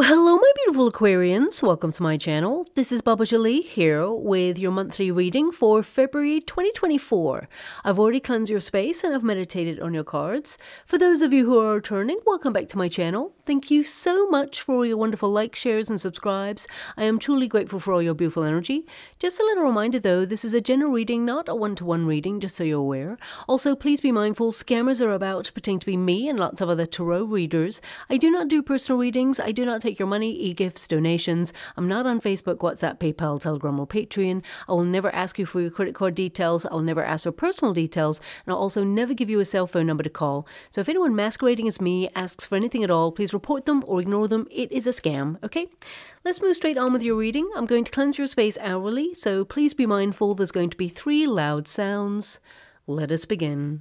Well, hello my beautiful Aquarians, welcome to my channel. This is Baba Jolie here with your monthly reading for February 2024. I've already cleansed your space and I've meditated on your cards. For those of you who are returning, welcome back to my channel. Thank you so much for all your wonderful likes, shares and subscribes. I am truly grateful for all your beautiful energy. Just a little reminder though, this is a general reading, not a one-to-one reading, just so you're aware. Also, please be mindful, scammers are about pretending to be me and lots of other tarot readers. I do not do personal readings. I do not take your money, e-gifts, donations. I'm not on Facebook, WhatsApp, PayPal, Telegram or Patreon. I will never ask you for your credit card details. I'll never ask for personal details. And I'll also never give you a cell phone number to call. So if anyone masquerading as me asks for anything at all, please report them or ignore them. It is a scam, okay? Let's move straight on with your reading. I'm going to cleanse your space hourly, so please be mindful there's going to be 3 loud sounds. Let us begin.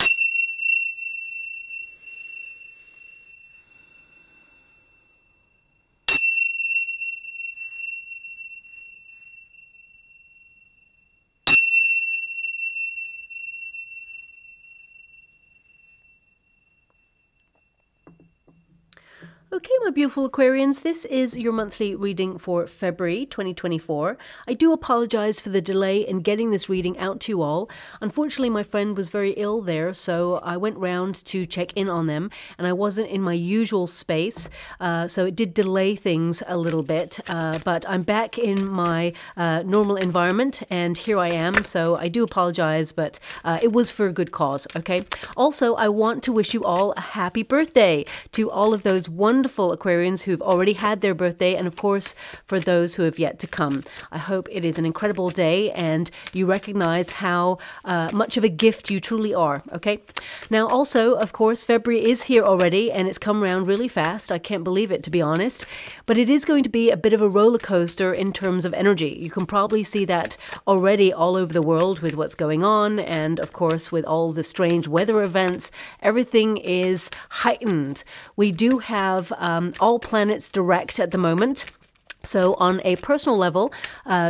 Okay, my beautiful Aquarians, this is your monthly reading for February 2024. I do apologize for the delay in getting this reading out to you all. Unfortunately, my friend was very ill there, so I went round to check in on them, and I wasn't in my usual space, so it did delay things a little bit, but I'm back in my normal environment, and here I am, so I do apologize, but it was for a good cause, okay? Also, I want to wish you all a happy birthday to all of those wonderful Aquarians who've already had their birthday, and of course for those who have yet to come. I hope it is an incredible day and you recognize how much of a gift you truly are, okay? Now also, of course, February is here already and it's come around really fast. I can't believe it, to be honest, but it is going to be a bit of a roller coaster in terms of energy. You can probably see that already all over the world with what's going on, and of course with all the strange weather events, everything is heightened. We do have all planets direct at the moment. So on a personal level,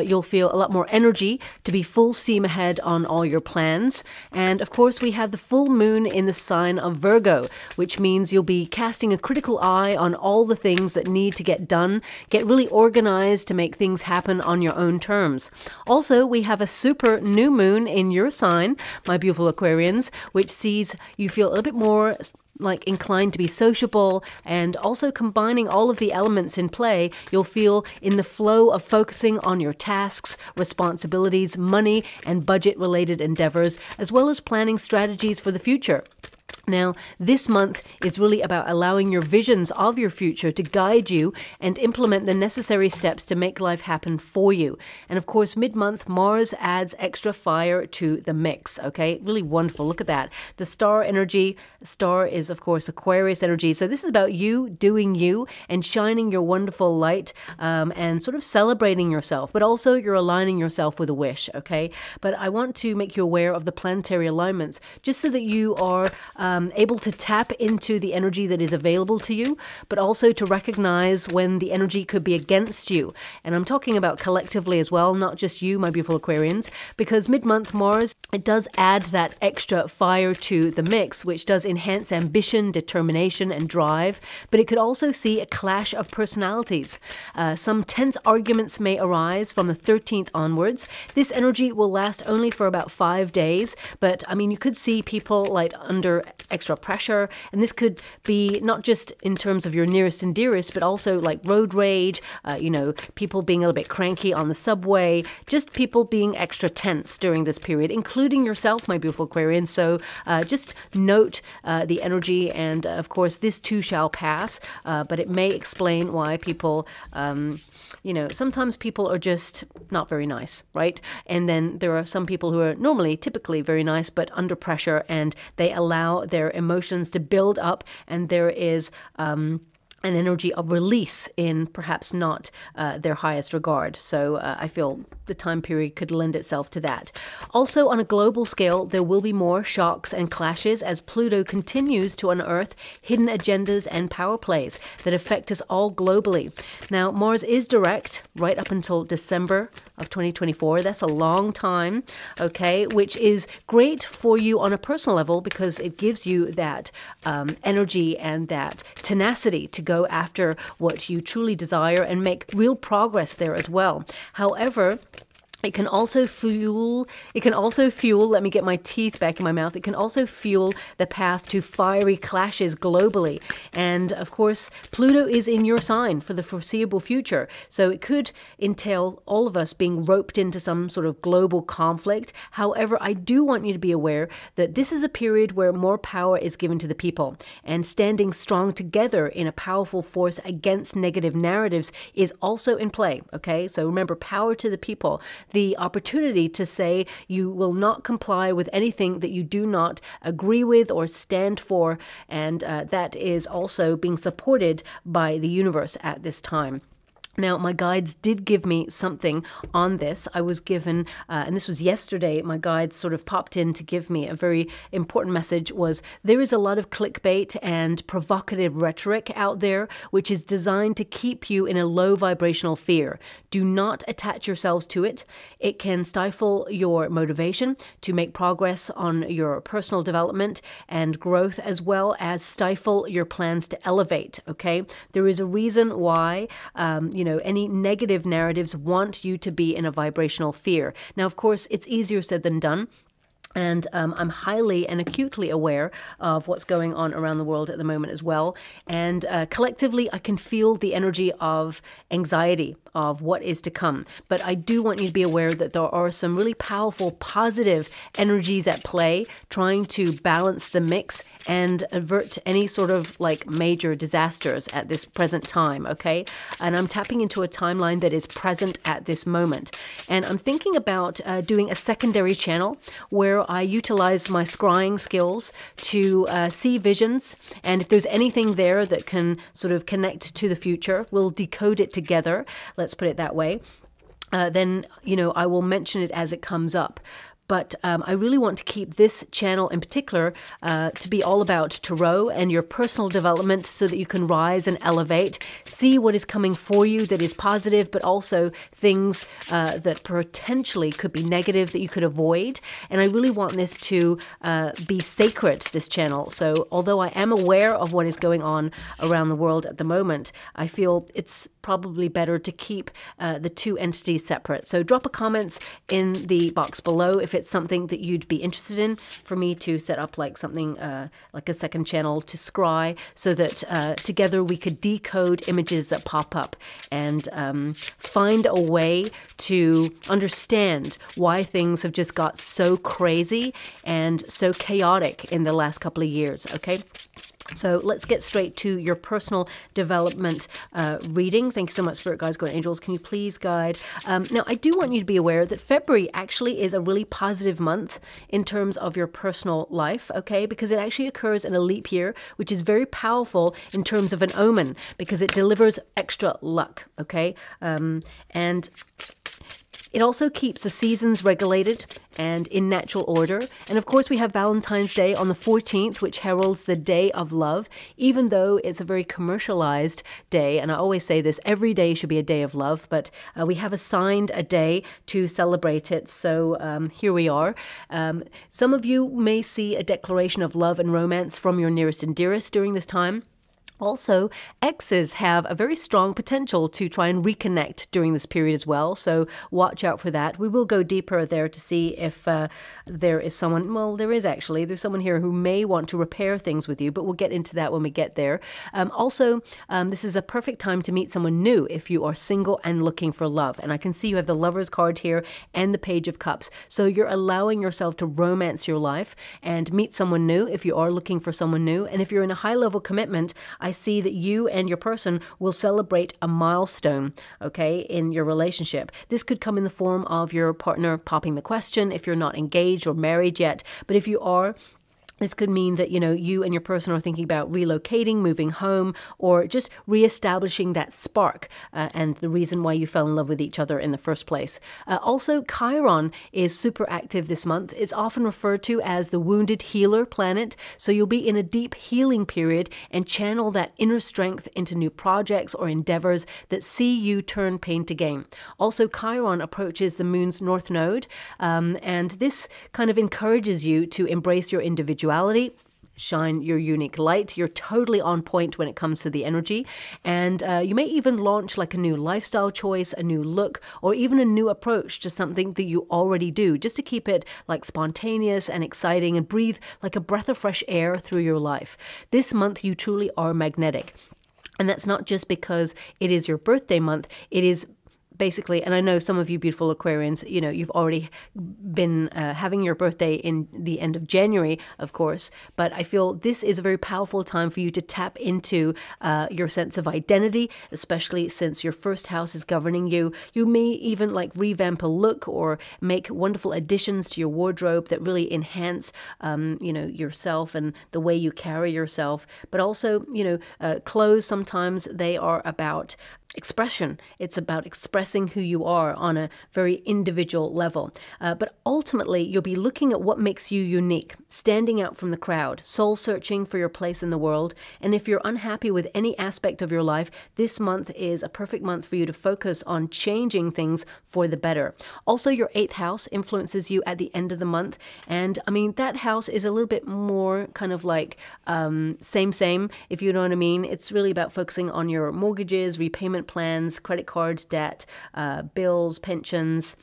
you'll feel a lot more energy to be full steam ahead on all your plans. And of course, we have the full moon in the sign of Virgo, which means you'll be casting a critical eye on all the things that need to get done, get really organized to make things happen on your own terms. Also, we have a super new moon in your sign, my beautiful Aquarians, which sees you feel a little bit more inclined to be sociable, and also combining all of the elements in play, you'll feel in the flow of focusing on your tasks, responsibilities, money, and budget-related endeavors, as well as planning strategies for the future. Now, this month is really about allowing your visions of your future to guide you and implement the necessary steps to make life happen for you. And of course, mid-month, Mars adds extra fire to the mix, okay? Really wonderful. Look at that. The star energy, star is, of course, Aquarius energy. So this is about you doing you and shining your wonderful light and sort of celebrating yourself, but also you're aligning yourself with a wish, okay? But I want to make you aware of the planetary alignments just so that you are able to tap into the energy that is available to you, but also to recognize when the energy could be against you. And I'm talking about collectively as well, not just you, my beautiful Aquarians, because mid-month Mars, it does add that extra fire to the mix, which does enhance ambition, determination, and drive, but it could also see a clash of personalities. Some tense arguments may arise from the 13th onwards. This energy will last only for about 5 days, but I mean, you could see people like under extra pressure, and this could be not just in terms of your nearest and dearest, but also like road rage, you know, people being a little bit cranky on the subway, just people being extra tense during this period, including yourself, my beautiful Aquarian. So just note the energy, and of course this too shall pass, but it may explain why people you know, sometimes people are just not very nice, right? And then there are some people who are normally, typically very nice, but under pressure, and they allow their emotions to build up, and there is an energy of release in perhaps not their highest regard. So I feel the time period could lend itself to that. Also, on a global scale, there will be more shocks and clashes as Pluto continues to unearth hidden agendas and power plays that affect us all globally. Now, Mars is direct right up until December of 2024. That's a long time, okay, which is great for you on a personal level because it gives you that energy and that tenacity to go after what you truly desire and make real progress there as well. However, it can also fuel, let me get my teeth back in my mouth. It can also fuel the path to fiery clashes globally. And of course, Pluto is in your sign for the foreseeable future. So it could entail all of us being roped into some sort of global conflict. However, I do want you to be aware that this is a period where more power is given to the people, and standing strong together in a powerful force against negative narratives is also in play. Okay, so remember, power to the people. The opportunity to say you will not comply with anything that you do not agree with or stand for, and that is also being supported by the universe at this time. Now, my guides did give me something on this. I was given, and this was yesterday, my guides sort of popped in to give me a very important message. Was there is a lot of clickbait and provocative rhetoric out there, which is designed to keep you in a low vibrational fear. Do not attach yourselves to it. It can stifle your motivation to make progress on your personal development and growth, as well as stifle your plans to elevate, okay? There is a reason why, any negative narratives want you to be in a vibrational fear. Now, of course, it's easier said than done. And I'm highly and acutely aware of what's going on around the world at the moment as well. And collectively, I can feel the energy of anxiety of what is to come. But I do want you to be aware that there are some really powerful, positive energies at play, trying to balance the mix and avert any sort of like major disasters at this present time, okay? And I'm tapping into a timeline that is present at this moment. And I'm thinking about doing a secondary channel where I utilize my scrying skills to see visions. And if there's anything there that can sort of connect to the future, we'll decode it together. Let's put it that way. Then, I will mention it as it comes up. But I really want to keep this channel in particular to be all about tarot and your personal development so that you can rise and elevate, see what is coming for you that is positive, but also things that potentially could be negative that you could avoid. And I really want this to be sacred, this channel. So although I am aware of what is going on around the world at the moment, I feel it's probably better to keep the two entities separate. So drop a comments in the box below if it's something that you'd be interested in for me to set up like something like a second channel to scry, so that together we could decode images that pop up and find a way to understand why things have just got so crazy and so chaotic in the last couple of years, okay? So let's get straight to your personal development reading. Thank you so much, Spirit Guides, Guardian Angels. Can you please guide? Now, I do want you to be aware that February actually is a really positive month in terms of your personal life, okay? Because it actually occurs in a leap year, which is very powerful in terms of an omen because it delivers extra luck, okay? And it also keeps the seasons regulated and in natural order. And of course, we have Valentine's Day on the 14th, which heralds the day of love, even though it's a very commercialized day. And I always say this, every day should be a day of love, but we have assigned a day to celebrate it. So here we are. Some of you may see a declaration of love and romance from your nearest and dearest during this time. Also, exes have a very strong potential to try and reconnect during this period as well, so watch out for that. We will go deeper there to see if there is someone, well, there's someone here who may want to repair things with you, but we'll get into that when we get there. Also, this is a perfect time to meet someone new if you are single and looking for love. And I can see you have the Lover's card here and the Page of Cups. So you're allowing yourself to romance your life and meet someone new if you are looking for someone new. And if you're in a high-level commitment, I see that you and your person will celebrate a milestone, okay, in your relationship. This could come in the form of your partner popping the question if you're not engaged or married yet. But if you are, This could mean that, you and your person are thinking about relocating, moving home, or just reestablishing that spark and the reason why you fell in love with each other in the first place. Also, Chiron is super active this month. It's often referred to as the wounded healer planet. So you'll be in a deep healing period and channel that inner strength into new projects or endeavors that see you turn pain to gain. Also, Chiron approaches the moon's north node, and this kind of encourages you to embrace your individuality, shine your unique light. You're totally on point when it comes to the energy. And you may even launch like a new lifestyle choice, a new look, or even a new approach to something that you already do, just to keep it like spontaneous and exciting and breathe like a breath of fresh air through your life. This month, you truly are magnetic. And that's not just because it is your birthday month. It is basically, and I know some of you beautiful Aquarians, you've already been having your birthday in the end of January, of course, but I feel this is a very powerful time for you to tap into your sense of identity, especially since your first house is governing you. You may even like revamp a look or make wonderful additions to your wardrobe that really enhance, yourself and the way you carry yourself. But also, clothes, sometimes they are about expression. It's about expressing who you are on a very individual level. But ultimately, you'll be looking at what makes you unique, standing out from the crowd, soul searching for your place in the world. And if you're unhappy with any aspect of your life, this month is a perfect month for you to focus on changing things for the better. Also, your 8th house influences you at the end of the month. And I mean, that house is a little bit more kind of like same, if you know what I mean. It's really about focusing on your mortgages, repayment plans, credit card debt, bills, pensions.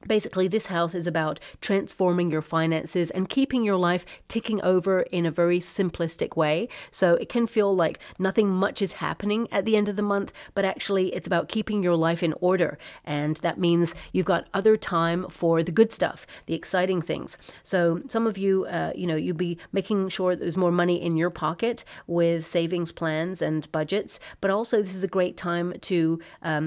Basically, this house is about transforming your finances and keeping your life ticking over in a very simplistic way. So it can feel like nothing much is happening at the end of the month, but actually it's about keeping your life in order. And that means you've got other time for the good stuff, the exciting things. So some of you, you'll be making sure that there's more money in your pocket with savings plans and budgets, but also this is a great time to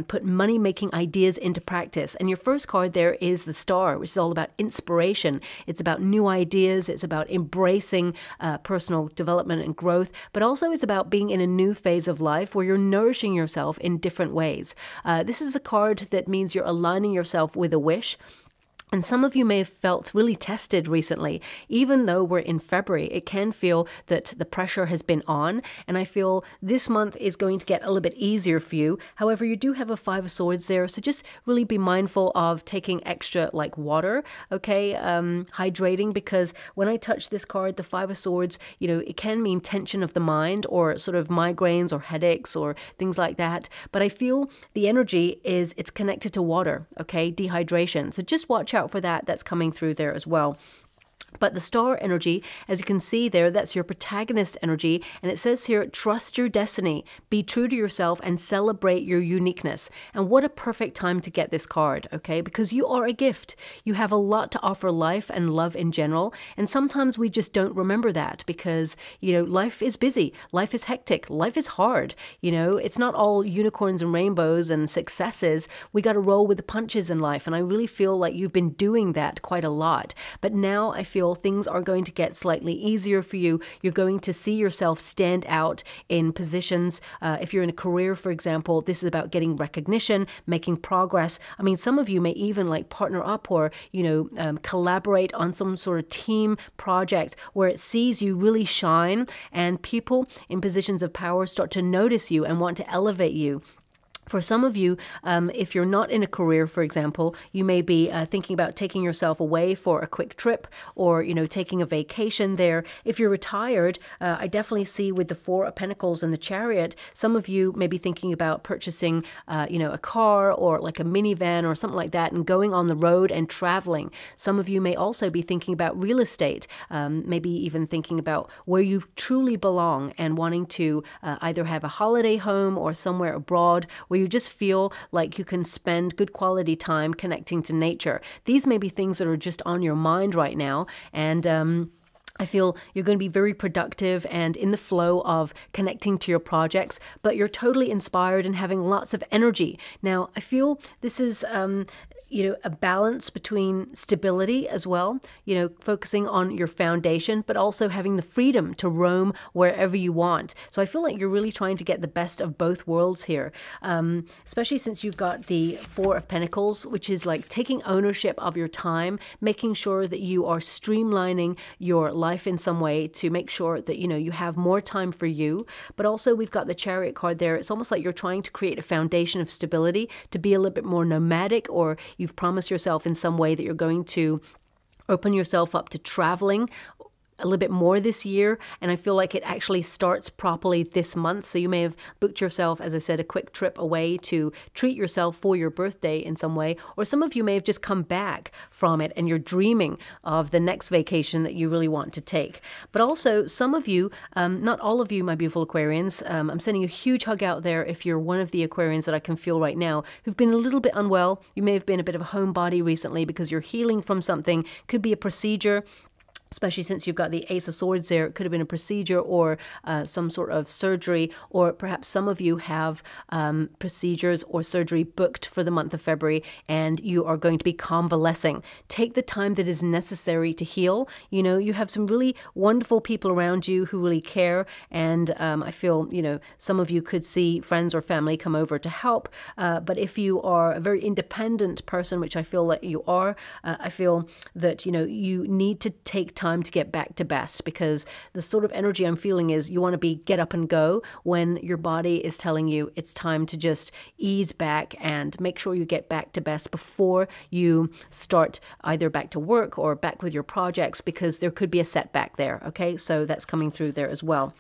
put money-making ideas into practice. And your first card there is the Star, which is all about inspiration. It's about new ideas. It's about embracing personal development and growth, but also it's about being in a new phase of life where you're nourishing yourself in different ways. This is a card that means you're aligning yourself with a wish. And some of you may have felt really tested recently. Even though we're in February, it can feel that the pressure has been on. And I feel this month is going to get a little bit easier for you. However, you do have a 5 of Swords there. So just really be mindful of taking extra like water, okay? Hydrating, because when I touch this card, the 5 of Swords, it can mean tension of the mind or sort of migraines or headaches or things like that. But I feel the energy it's connected to water, okay? Dehydration. So just watch out for that. That's coming through there as well. But the Star energy, as you can see there, that's your protagonist energy. And it says here, trust your destiny, be true to yourself and celebrate your uniqueness. And what a perfect time to get this card, okay? Because you are a gift. You have a lot to offer life and love in general. And sometimes we just don't remember that because, life is busy. Life is hectic. Life is hard. It's not all unicorns and rainbows and successes. We got to roll with the punches in life. And I really feel like you've been doing that quite a lot. But now I feel things are going to get slightly easier for you. You're going to see yourself stand out in positions. If you're in a career, for example, this is about getting recognition, making progress. I mean, some of you may even like partner up or, collaborate on some sort of team project where it sees you really shine and people in positions of power start to notice you and want to elevate you. For some of you, if you're not in a career, for example, you may be thinking about taking yourself away for a quick trip or, taking a vacation there. If you're retired, I definitely see with the 4 of Pentacles and the Chariot, some of you may be thinking about purchasing, a car or like a minivan or something like that and going on the road and traveling. Some of you may also be thinking about real estate, maybe even thinking about where you truly belong and wanting to either have a holiday home or somewhere abroad where you just feel like you can spend good quality time connecting to nature. These may be things that are just on your mind right now. And I feel you're going to be very productive and in the flow of connecting to your projects, but you're totally inspired and having lots of energy. Now, I feel this is a balance between stability as well, focusing on your foundation, but also having the freedom to roam wherever you want. So I feel like you're really trying to get the best of both worlds here, especially since you've got the Four of Pentacles, which is like taking ownership of your time, making sure that you are streamlining your life in some way to make sure that, you have more time for you. But also we've got the Chariot card there. It's almost like you're trying to create a foundation of stability, to be a little bit more nomadic, or you've promised yourself in some way that you're going to open yourself up to traveling a little bit more this year, and I feel like it actually starts properly this month. So you may have booked yourself, as I said, a quick trip away to treat yourself for your birthday in some way, or some of you may have just come back from it and you're dreaming of the next vacation that you really want to take. But also some of you, not all of you, my beautiful Aquarians, I'm sending a huge hug out there if you're one of the Aquarians that I can feel right now who've been a little bit unwell. You may have been a bit of a homebody recently because you're healing from something. Could be a procedure, especially since you've got the Ace of Swords there. It could have been a procedure or some sort of surgery, or perhaps some of you have procedures or surgery booked for the month of February and you are going to be convalescing. Take the time that is necessary to heal. You have some really wonderful people around you who really care, and I feel, some of you could see friends or family come over to help, but if you are a very independent person, which I feel like you are, I feel that, you need to take time to get back to best, because the sort of energy I'm feeling is you want to be get up and go when your body is telling you it's time to just ease back and make sure you get back to best before you start either back to work or back with your projects, because there could be a setback there. Okay, so that's coming through there as well.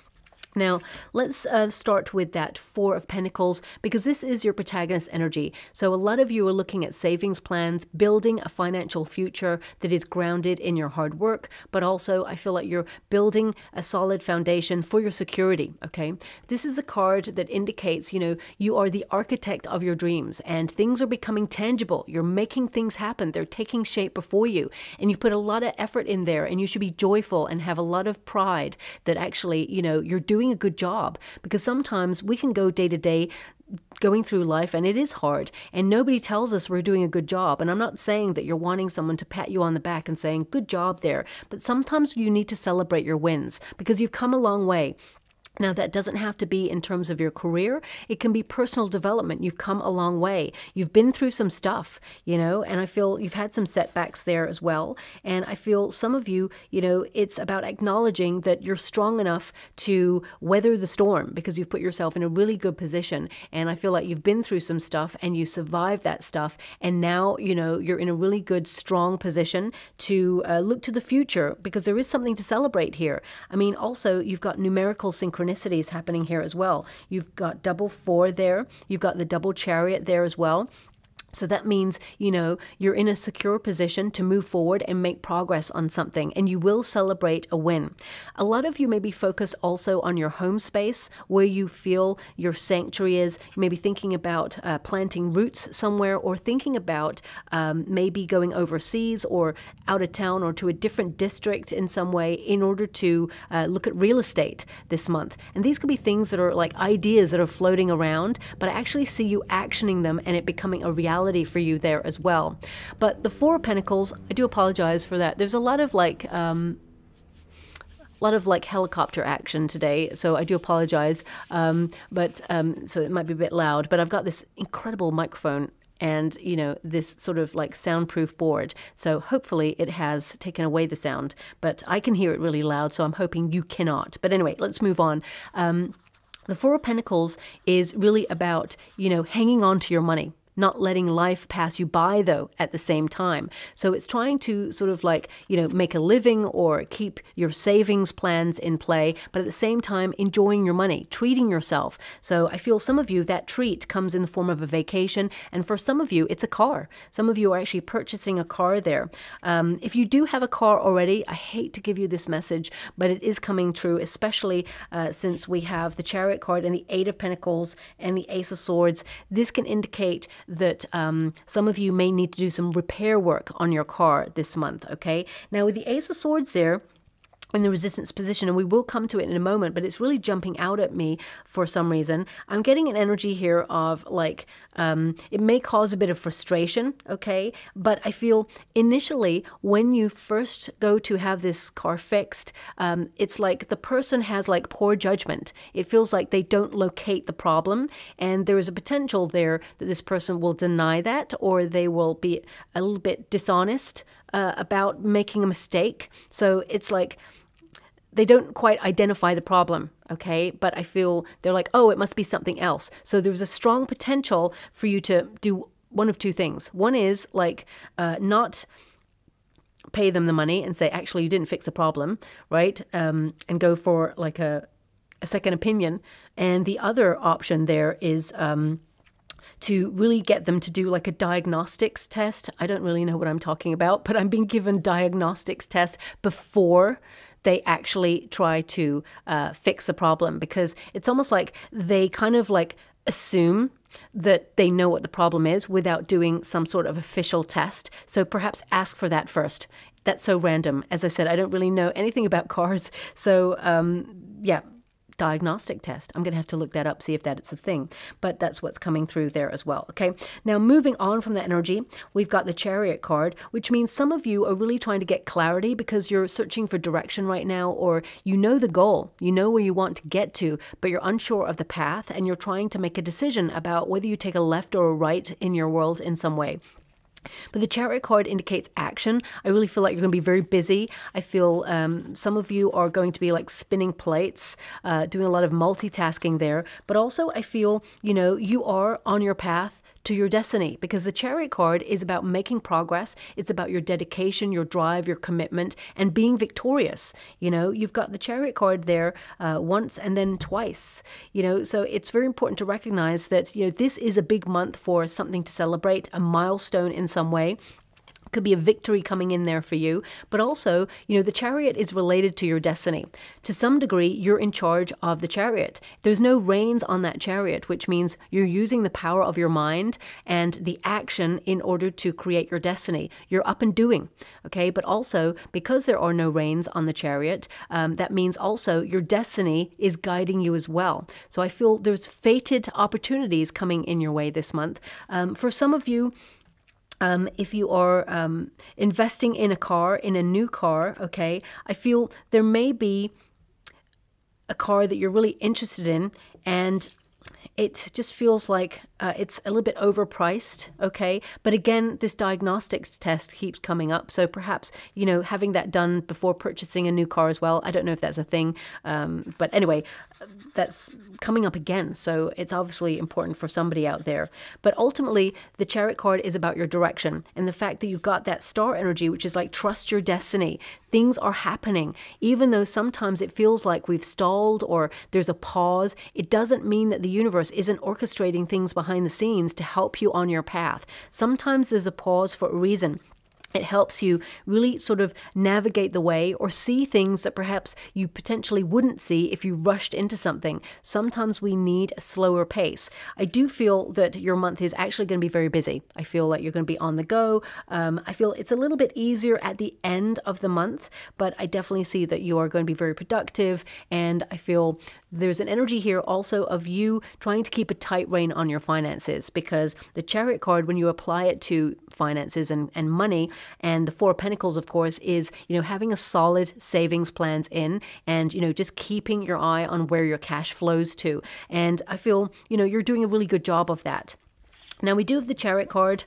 Now, let's start with that Four of Pentacles, because this is your protagonist energy. So a lot of you are looking at savings plans, building a financial future that is grounded in your hard work, but also I feel like you're building a solid foundation for your security, okay? This is a card that indicates, you are the architect of your dreams and things are becoming tangible. You're making things happen. They're taking shape before you, and you put a lot of effort in there, and you should be joyful and have a lot of pride that actually, you're doing a good job, because sometimes we can go day to day going through life and it is hard and nobody tells us we're doing a good job. And I'm not saying that you're wanting someone to pat you on the back and saying good job there, but sometimes you need to celebrate your wins because you've come a long way. Now, that doesn't have to be in terms of your career. It can be personal development. You've come a long way. You've been through some stuff, and I feel you've had some setbacks there as well. And I feel some of you, it's about acknowledging that you're strong enough to weather the storm because you've put yourself in a really good position. And I feel like you've been through some stuff and you survived that stuff. And now, you're in a really good, strong position to look to the future, because there is something to celebrate here. I mean, also, you've got numerical synchronicity happening here as well. You've got double 4 there. You've got the double Chariot there as well. So that means, you're in a secure position to move forward and make progress on something, and you will celebrate a win. A lot of you may be focused also on your home space, where you feel your sanctuary is. You may be thinking about planting roots somewhere, or thinking about maybe going overseas or out of town or to a different district in some way in order to look at real estate this month. And these could be things that are like ideas that are floating around, but I actually see you actioning them and it becoming a reality for you there as well. But the Four of Pentacles, I do apologize for that. There's a lot of helicopter action today, so I do apologize. So it might be a bit loud, but I've got this incredible microphone and this sort of like soundproof board, so hopefully it has taken away the sound, but I can hear it really loud, so I'm hoping you cannot. But anyway, let's move on. The Four of Pentacles is really about hanging on to your money, not letting life pass you by, though, at the same time. So it's trying to sort of like, make a living or keep your savings plans in play, but at the same time, enjoying your money, treating yourself. So I feel some of you, that treat comes in the form of a vacation. And for some of you, it's a car. Some of you are actually purchasing a car there. If you do have a car already, I hate to give you this message, but it is coming true, especially since we have the Chariot card and the Eight of Pentacles and the Ace of Swords. This can indicate that some of you may need to do some repair work on your car this month, okay? Now, with the Ace of Swords there, in the resistance position, and we will come to it in a moment, but it's really jumping out at me for some reason. I'm getting an energy here of like It may cause a bit of frustration, okay? But I feel initially when you first go to have this car fixed, it's like the person has like poor judgment. It feels like they don't locate the problem, and there is a potential there that this person will deny that, or they will be a little bit dishonest about making a mistake. So it's like they don't quite identify the problem, okay? But I feel they're like, oh, it must be something else. So there's a strong potential for you to do one of two things. One is like not pay them the money and say, actually, you didn't fix the problem, right? And go for like a second opinion. And the other option there is to really get them to do like a diagnostics test. I don't really know what I'm talking about, but I'm being given diagnostics test before they actually try to fix the problem, because it's almost like they kind of like assume that they know what the problem is without doing some sort of official test. So perhaps ask for that first. That's so random. As I said, I don't really know anything about cars. So yeah, diagnostic test. I'm going to have to look that up, see if that's a thing. But that's what's coming through there as well. Okay. Now, moving on from that energy, we've got the Chariot card, which means some of you are really trying to get clarity because you're searching for direction right now, or you know the goal, you know where you want to get to, but you're unsure of the path, and you're trying to make a decision about whether you take a left or a right in your world in some way. But the Chariot card indicates action. I really feel like you're going to be very busy. I feel some of you are going to be like spinning plates, doing a lot of multitasking there. But also I feel, you know, you are on your path to your destiny, because the Chariot card is about making progress. It's about your dedication, your drive, your commitment, and being victorious. You know, you've got the Chariot card there once and then twice, you know, so it's very important to recognize that, you know, this is a big month for something to celebrate, a milestone in some way. Could be a victory coming in there for you, but also, you know, the Chariot is related to your destiny. To some degree, you're in charge of the Chariot. There's no reins on that Chariot, which means you're using the power of your mind and the action in order to create your destiny. You're up and doing, okay? But also, because there are no reins on the Chariot, that means also your destiny is guiding you as well. So I feel there's fated opportunities coming in your way this month. For some of you, if you are investing in a car, in a new car, okay, I feel there may be a car that you're really interested in, and it just feels like it's a little bit overpriced, okay? But again, this diagnostics test keeps coming up. So perhaps, you know, having that done before purchasing a new car as well. I don't know if that's a thing. But anyway, that's coming up again. So it's obviously important for somebody out there. But ultimately, the Chariot card is about your direction and the fact that you've got that star energy, which is like trust your destiny. Things are happening. Even though sometimes it feels like we've stalled or there's a pause, it doesn't mean that the universe isn't orchestrating things behind the scenes to help you on your path. Sometimes there's a pause for a reason. It helps you really sort of navigate the way or see things that perhaps you potentially wouldn't see if you rushed into something. Sometimes we need a slower pace. I do feel that your month is actually going to be very busy. I feel like you're going to be on the go. I feel it's a little bit easier at the end of the month, but I definitely see that you are going to be very productive. And I feel there's an energy here also of you trying to keep a tight rein on your finances, because the Chariot card, when you apply it to finances and money, and the Four of Pentacles, of course, is, you know, having a solid savings plans in and, you know, just keeping your eye on where your cash flows to. And I feel, you know, you're doing a really good job of that. Now, we do have the Chariot card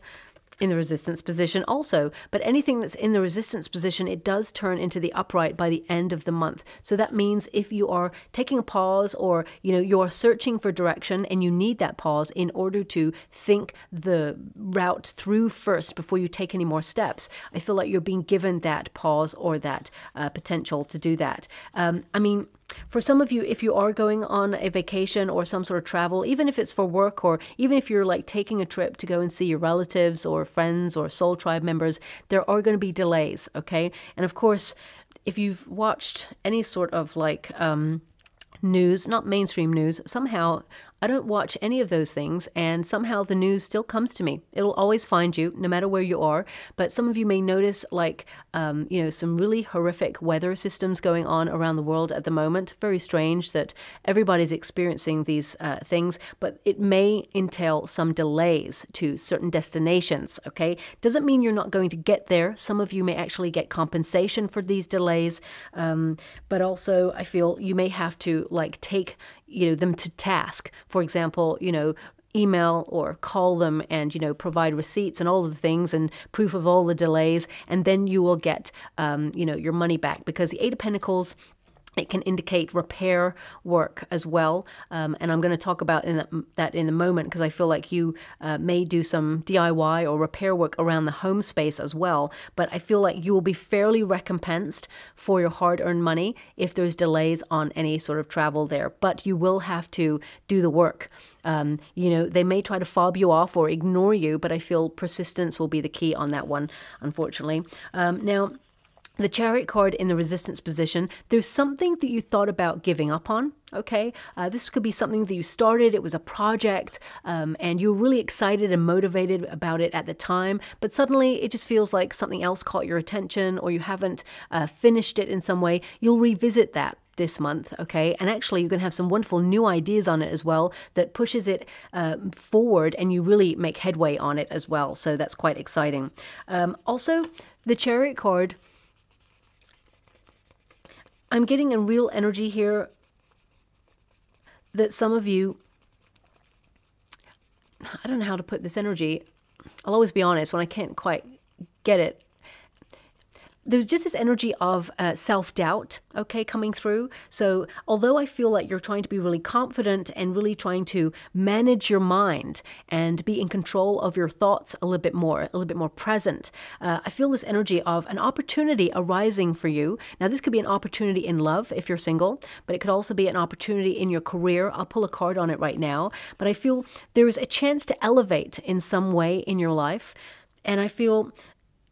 in the resistance position also, but anything that's in the resistance position, it does turn into the upright by the end of the month. So that means if you are taking a pause, or, you know, you're searching for direction and you need that pause in order to think the route through first before you take any more steps, I feel like you're being given that pause or that potential to do that. I mean, for some of you, if you are going on a vacation or some sort of travel, even if it's for work, or even if you're like taking a trip to go and see your relatives or friends or soul tribe members, there are going to be delays, okay? And of course, if you've watched any sort of like news, not mainstream news, somehow I don't watch any of those things, and somehow the news still comes to me. It'll always find you, no matter where you are. But some of you may notice, like, you know, some really horrific weather systems going on around the world at the moment. Very strange that everybody's experiencing these things, but it may entail some delays to certain destinations, okay? Doesn't mean you're not going to get there. Some of you may actually get compensation for these delays, but also I feel you may have to, like, take, you know, them to task. For example, you know, email or call them and, you know, provide receipts and all of the things and proof of all the delays, and then you will get, you know, your money back, because the Eight of Pentacles, it can indicate repair work as well. And I'm going to talk about that in a moment, because I feel like you may do some DIY or repair work around the home space as well. But I feel like you will be fairly recompensed for your hard-earned money if there's delays on any sort of travel there. But you will have to do the work. You know, they may try to fob you off or ignore you, but I feel persistence will be the key on that one, unfortunately. Now, the Chariot card in the resistance position, there's something that you thought about giving up on, okay? This could be something that you started, it was a project, and you were really excited and motivated about it at the time, but suddenly it just feels like something else caught your attention, or you haven't finished it in some way. You'll revisit that this month, okay? And actually you're going to have some wonderful new ideas on it as well that pushes it forward, and you really make headway on it as well. So that's quite exciting. Also, the Chariot card, I'm getting a real energy here that some of you, I don't know how to put this energy. I'll always be honest when I can't quite get it. There's just this energy of self-doubt, okay, coming through. So although I feel like you're trying to be really confident and really trying to manage your mind and be in control of your thoughts a little bit more present, I feel this energy of an opportunity arising for you. Now, this could be an opportunity in love if you're single, but it could also be an opportunity in your career. I'll pull a card on it right now, but I feel there's a chance to elevate in some way in your life. And I feel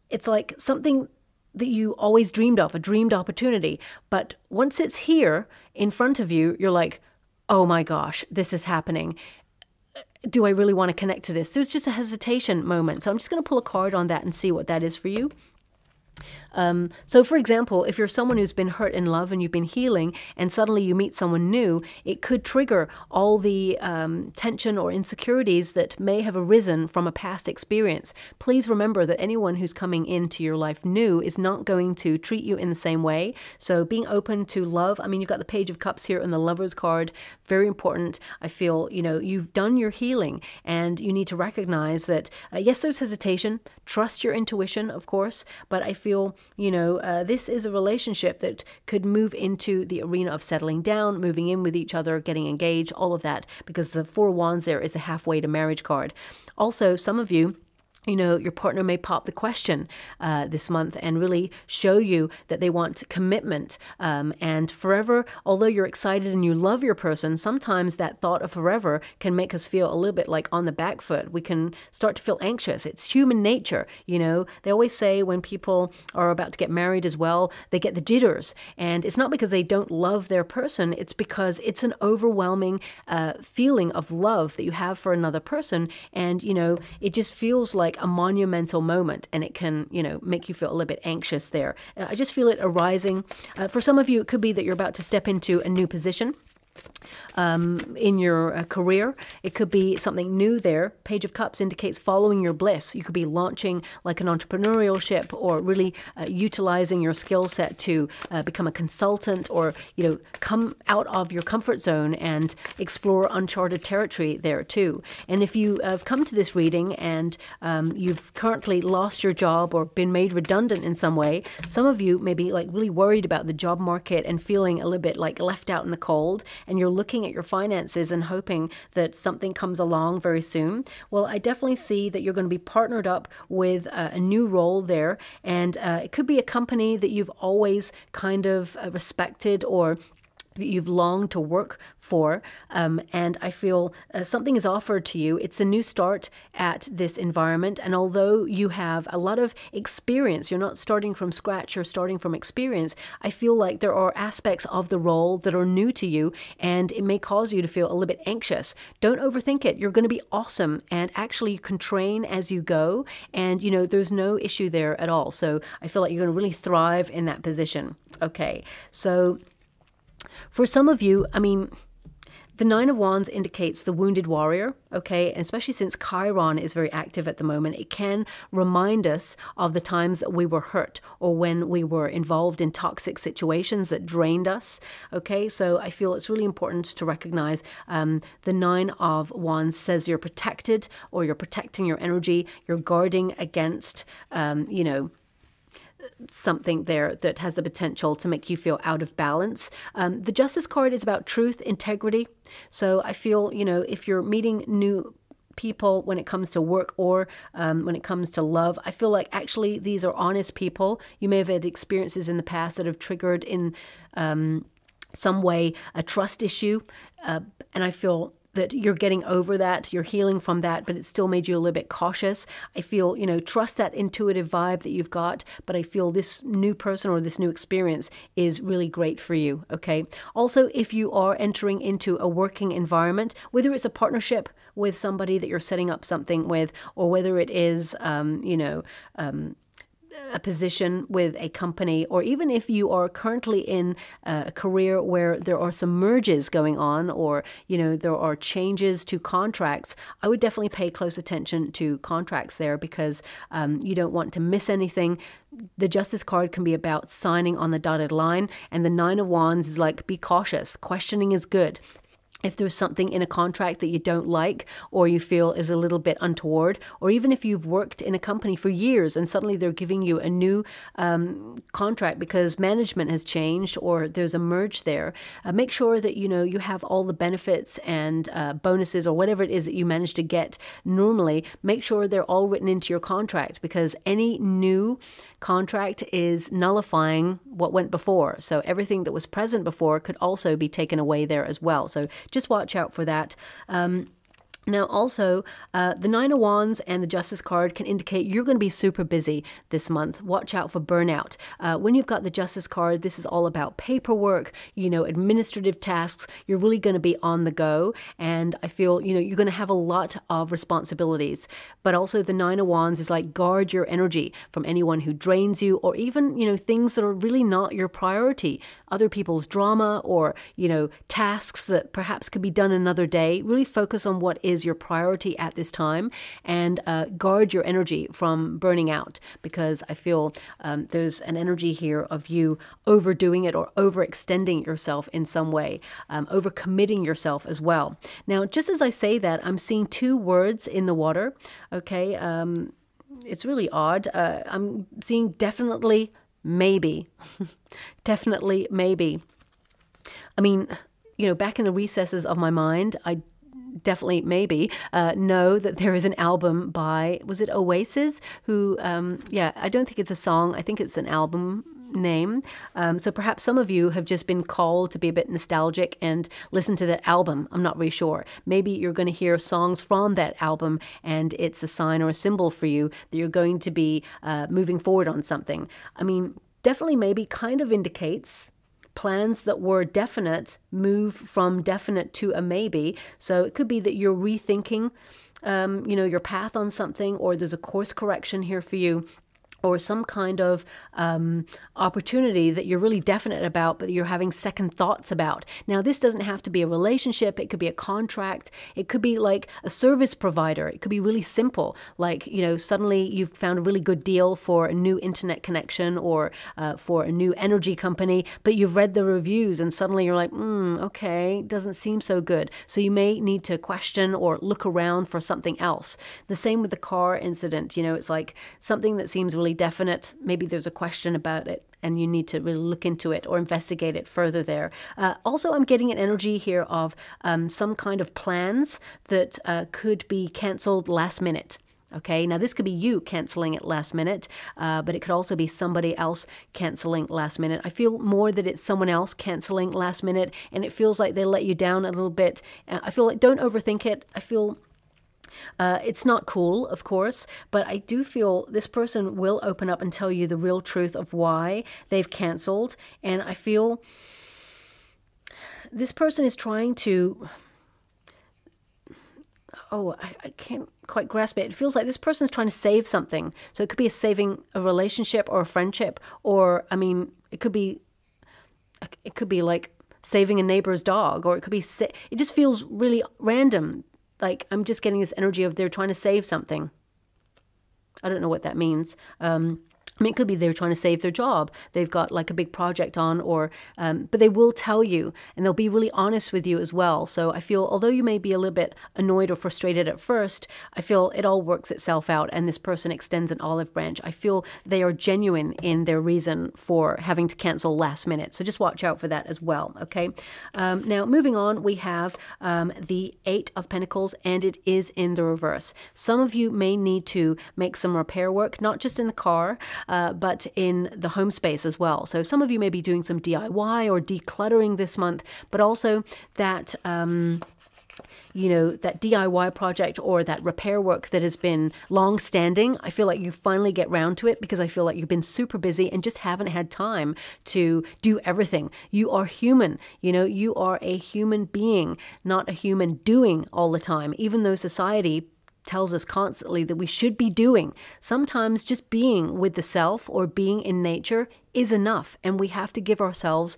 it's like something that you always dreamed of, a dreamed opportunity. But once it's here in front of you, you're like, oh my gosh, this is happening. Do I really want to connect to this? So it's just a hesitation moment. So I'm just going to pull a card on that and see what that is for you. So for example, if you're someone who's been hurt in love and you've been healing and suddenly you meet someone new, it could trigger all the tension or insecurities that may have arisen from a past experience. Please remember that anyone who's coming into your life new is not going to treat you in the same way. So being open to love, I mean, you've got the Page of Cups here and the Lover's card, very important. I feel, you know, you've done your healing and you need to recognize that, yes, there's hesitation, trust your intuition, of course, but I feel, you know, this is a relationship that could move into the arena of settling down, moving in with each other, getting engaged, all of that, because the Four of Wands there is a halfway to marriage card. Also, some of you, you know, your partner may pop the question this month and really show you that they want commitment and forever. Although you're excited and you love your person, sometimes that thought of forever can make us feel a little bit like on the back foot. We can start to feel anxious. It's human nature, you know. They always say when people are about to get married as well, they get the jitters. And it's not because they don't love their person. It's because it's an overwhelming feeling of love that you have for another person. And, you know, it just feels like a monumental moment, and it can, you know, make you feel a little bit anxious there. I just feel it arising. For some of you, it could be that you're about to step into a new position in your career. It could be something new there. Page of Cups indicates following your bliss. You could be launching like an entrepreneurship or really utilizing your skill set to become a consultant, or, you know, come out of your comfort zone and explore uncharted territory there too. And if you have come to this reading and you've currently lost your job or been made redundant in some way, some of you may be like really worried about the job market and feeling a little bit like left out in the cold, and you're looking at your finances and hoping that something comes along very soon. Well, I definitely see that you're going to be partnered up with a new role there, and it could be a company that you've always kind of respected or that you've longed to work for, and I feel something is offered to you. It's a new start at this environment, and although you have a lot of experience, you're not starting from scratch, you're starting from experience. I feel like there are aspects of the role that are new to you, and it may cause you to feel a little bit anxious. Don't overthink it. You're going to be awesome, and actually you can train as you go, and you know, there's no issue there at all. So I feel like you're going to really thrive in that position. Okay, so for some of you, I mean, the Nine of Wands indicates the wounded warrior, okay? And especially since Chiron is very active at the moment, it can remind us of the times that we were hurt or when we were involved in toxic situations that drained us, okay? So I feel it's really important to recognize the Nine of Wands says you're protected, or you're protecting your energy, you're guarding against, you know, something there that has the potential to make you feel out of balance. The Justice card is about truth, integrity. So I feel, you know, if you're meeting new people when it comes to work or when it comes to love, I feel like actually these are honest people. You may have had experiences in the past that have triggered in some way a trust issue, and I feel that you're getting over that, you're healing from that, but it still made you a little bit cautious. I feel, you know, trust that intuitive vibe that you've got, but I feel this new person or this new experience is really great for you, okay? Also, if you are entering into a working environment, whether it's a partnership with somebody that you're setting up something with, or whether it is, you know, a position with a company, or even if you are currently in a career where there are some merges going on, or you know, there are changes to contracts, I would definitely pay close attention to contracts there, because you don't want to miss anything. The Justice card can be about signing on the dotted line, and the Nine of Wands is like, be cautious. Questioning is good. If there's something in a contract that you don't like, or you feel is a little bit untoward, or even if you've worked in a company for years and suddenly they're giving you a new contract because management has changed or there's a merge there, make sure that you know you have all the benefits and bonuses or whatever it is that you manage to get normally. Make sure they're all written into your contract, because any new contract is nullifying what went before. So everything that was present before could also be taken away there as well. So just watch out for that. Now also, the Nine of Wands and the Justice card can indicate you're going to be super busy this month. Watch out for burnout. When you've got the Justice card, this is all about paperwork, you know, administrative tasks. You're really going to be on the go. And I feel, you know, you're going to have a lot of responsibilities. But also the Nine of Wands is like, guard your energy from anyone who drains you, or even, you know, things that are really not your priority. Other people's drama, or, you know, tasks that perhaps could be done another day. Really focus on what is your priority at this time, and guard your energy from burning out, because I feel there's an energy here of you overdoing it or overextending yourself in some way, overcommitting yourself as well. Now, just as I say that, I'm seeing two words in the water, okay? It's really odd. I'm seeing definitely, maybe. Definitely, maybe. I mean, you know, back in the recesses of my mind, I definitely maybe know that there is an album by, was it Oasis, who, yeah, I don't think it's a song, I think it's an album name. So perhaps some of you have just been called to be a bit nostalgic and listen to that album. I'm not really sure. Maybe you're going to hear songs from that album, and it's a sign or a symbol for you that you're going to be moving forward on something. I mean, definitely maybe kind of indicates plans that were definite move from definite to a maybe. So it could be that you're rethinking, you know, your path on something, or there's a course correction here for you, or some kind of opportunity that you're really definite about, but you're having second thoughts about. Now, this doesn't have to be a relationship. It could be a contract. It could be like a service provider. It could be really simple. Like, you know, suddenly you've found a really good deal for a new internet connection, or for a new energy company, but you've read the reviews and suddenly you're like, okay, doesn't seem so good. So you may need to question or look around for something else. The same with the car incident. You know, it's like something that seems really definite. Maybe there's a question about it and you need to really look into it or investigate it further there. Also, I'm getting an energy here of some kind of plans that could be cancelled last minute. Okay, now this could be you canceling it last minute, but it could also be somebody else canceling last minute. I feel more that it's someone else canceling last minute, and it feels like they let you down a little bit. I feel like, don't overthink it. I feel it's not cool, of course, but I do feel this person will open up and tell you the real truth of why they've canceled. And I feel this person is trying to... Oh, I can't quite grasp it. It feels like this person is trying to save something. So it could be saving a relationship or a friendship, or, I mean, it could be like saving a neighbor's dog, or it could be, it just feels really random. Like, I'm just getting this energy of they're trying to save something. I don't know what that means. I mean, it could be they're trying to save their job. They've got like a big project on, or, but they will tell you, and they'll be really honest with you as well. So I feel, although you may be a little bit annoyed or frustrated at first, I feel it all works itself out, and this person extends an olive branch. I feel they are genuine in their reason for having to cancel last minute. So just watch out for that as well, okay? Now, moving on, we have the Eight of Pentacles, and it is in the reverse. Some of you may need to make some repair work, not just in the car, but in the home space as well. So some of you may be doing some DIY or decluttering this month, but also that, you know, that DIY project or that repair work that has been long standing. I feel like you finally get round to it, because I feel like you've been super busy and just haven't had time to do everything. You are human, you know, you are a human being, not a human doing all the time, even though society tells us constantly that we should be doing. Sometimes just being with the self or being in nature is enough, and we have to give ourselves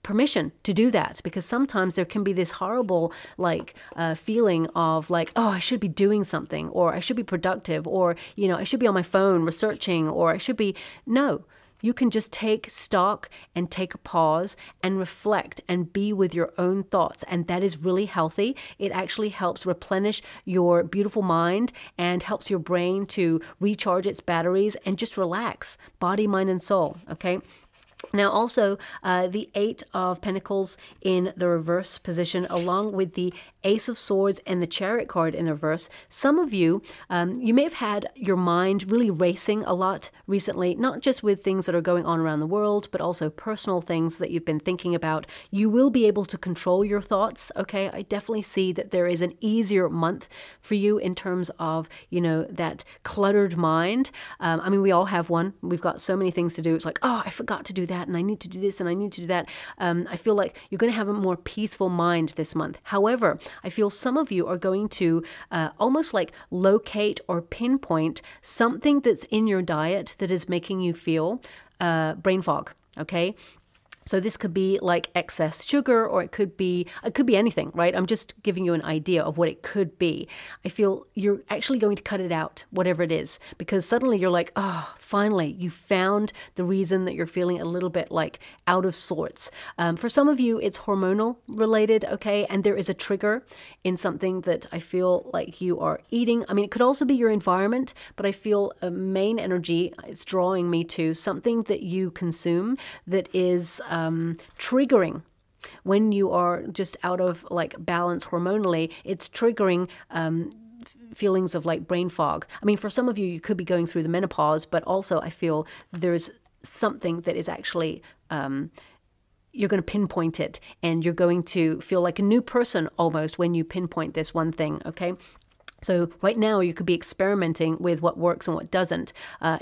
permission to do that, because sometimes there can be this horrible like feeling of like, oh, I should be doing something, or I should be productive, or, you know, I should be on my phone researching, or I should be... No. You can just take stock and take a pause and reflect and be with your own thoughts. And that is really healthy. It actually helps replenish your beautiful mind and helps your brain to recharge its batteries and just relax, body, mind, and soul. Okay. Now also the Eight of Pentacles in the reverse position, along with the Ace of Swords and the Chariot card in the reverse. Some of you, you may have had your mind really racing a lot recently, not just with things that are going on around the world, but also personal things that you've been thinking about. You will be able to control your thoughts, okay? I definitely see that there is an easier month for you in terms of, you know, that cluttered mind. I mean, we all have one. We've got so many things to do. It's like, oh, I forgot to do that, and I need to do this, and I need to do that. I feel like you're going to have a more peaceful mind this month. However, I feel some of you are going to almost like locate or pinpoint something that's in your diet that is making you feel brain fog, okay? So this could be like excess sugar, or it could be anything, right? I'm just giving you an idea of what it could be. I feel you're actually going to cut it out, whatever it is, because suddenly you're like, oh, finally, you found the reason that you're feeling a little bit like out of sorts. For some of you, it's hormonal related, okay? And there is a trigger in something that I feel like you are eating. I mean, it could also be your environment, but I feel a main energy is drawing me to something that you consume that is triggering. When you are just out of like balance hormonally, it's triggering feelings of like brain fog. I mean, for some of you, you could be going through the menopause, but also I feel there's something that is actually you're going to pinpoint it, and you're going to feel like a new person almost when you pinpoint this one thing, okay? So right now you could be experimenting with what works and what doesn't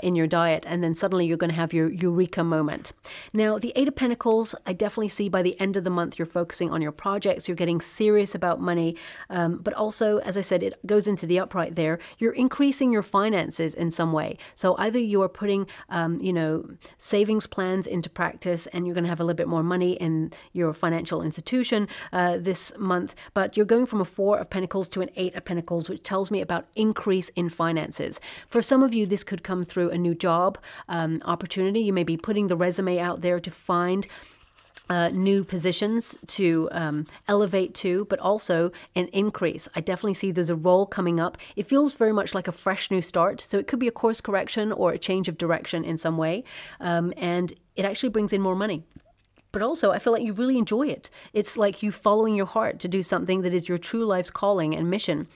in your diet, and then suddenly you're going to have your eureka moment. Now, the Eight of Pentacles, I definitely see by the end of the month you're focusing on your projects, you're getting serious about money, but also, as I said, it goes into the upright there. You're increasing your finances in some way. So either you are putting, you know, savings plans into practice, and you're going to have a little bit more money in your financial institution this month, but you're going from a Four of Pentacles to an Eight of Pentacles, which tells me about increase in finances. For some of you, this could come through a new job opportunity. You may be putting the resume out there to find new positions to elevate to, but also an increase. I definitely see there's a role coming up. It feels very much like a fresh new start. So it could be a course correction or a change of direction in some way. And it actually brings in more money. But also, I feel like you really enjoy it. It's like you following your heart to do something that is your true life's calling and mission.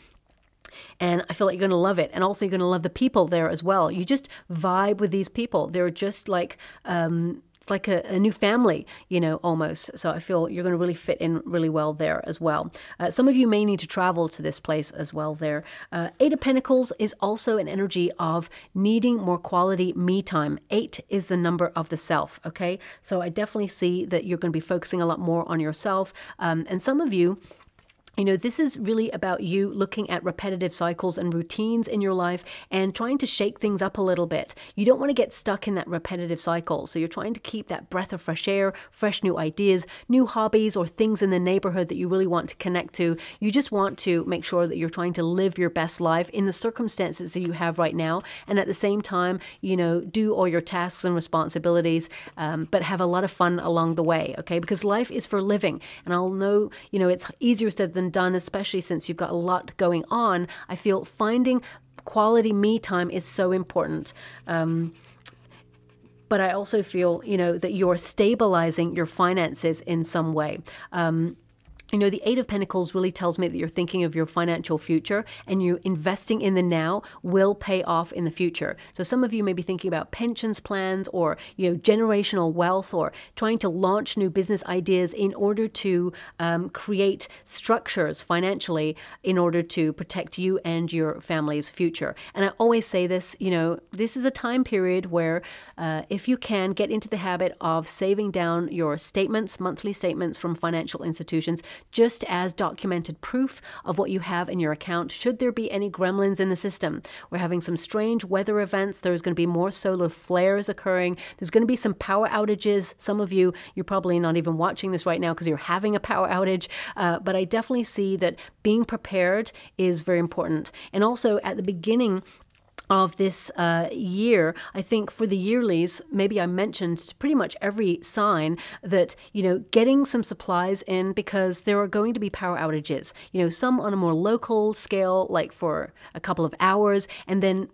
And I feel like you're going to love it. And also you're going to love the people there as well. You just vibe with these people. They're just like, it's like a new family, you know, almost. So I feel you're going to really fit in really well there as well. Some of you may need to travel to this place as well there. Eight of Pentacles is also an energy of needing more quality me time. 8 is the number of the self, okay? So I definitely see that you're going to be focusing a lot more on yourself. And some of you, you know, this is really about you looking at repetitive cycles and routines in your life and trying to shake things up a little bit. You don't want to get stuck in that repetitive cycle. So you're trying to keep that breath of fresh air, fresh new ideas, new hobbies, or things in the neighborhood that you really want to connect to. You just want to make sure that you're trying to live your best life in the circumstances that you have right now. And at the same time, you know, do all your tasks and responsibilities, but have a lot of fun along the way, okay? Because life is for living. And I'll know, you know, it's easier said than done, especially since you've got a lot going on. I feel finding quality me time is so important. But I also feel, you know, that you're stabilizing your finances in some way. You know, the Eight of Pentacles really tells me that you're thinking of your financial future, and you investing in the now will pay off in the future. So some of you may be thinking about pensions plans, or, you know, generational wealth, or trying to launch new business ideas in order to create structures financially in order to protect you and your family's future. And I always say this, you know, this is a time period where if you can get into the habit of saving down your statements, monthly statements from financial institutions, just as documented proof of what you have in your account should there be any gremlins in the system. We're having some strange weather events. There's going to be more solar flares occurring. There's going to be some power outages. Some of you, you're probably not even watching this right now because you're having a power outage. But I definitely see that being prepared is very important. And also at the beginning of this year, I think for the yearlies, maybe I mentioned to pretty much every sign that, you know, getting some supplies in, because there are going to be power outages, you know, some on a more local scale, like for a couple of hours, and then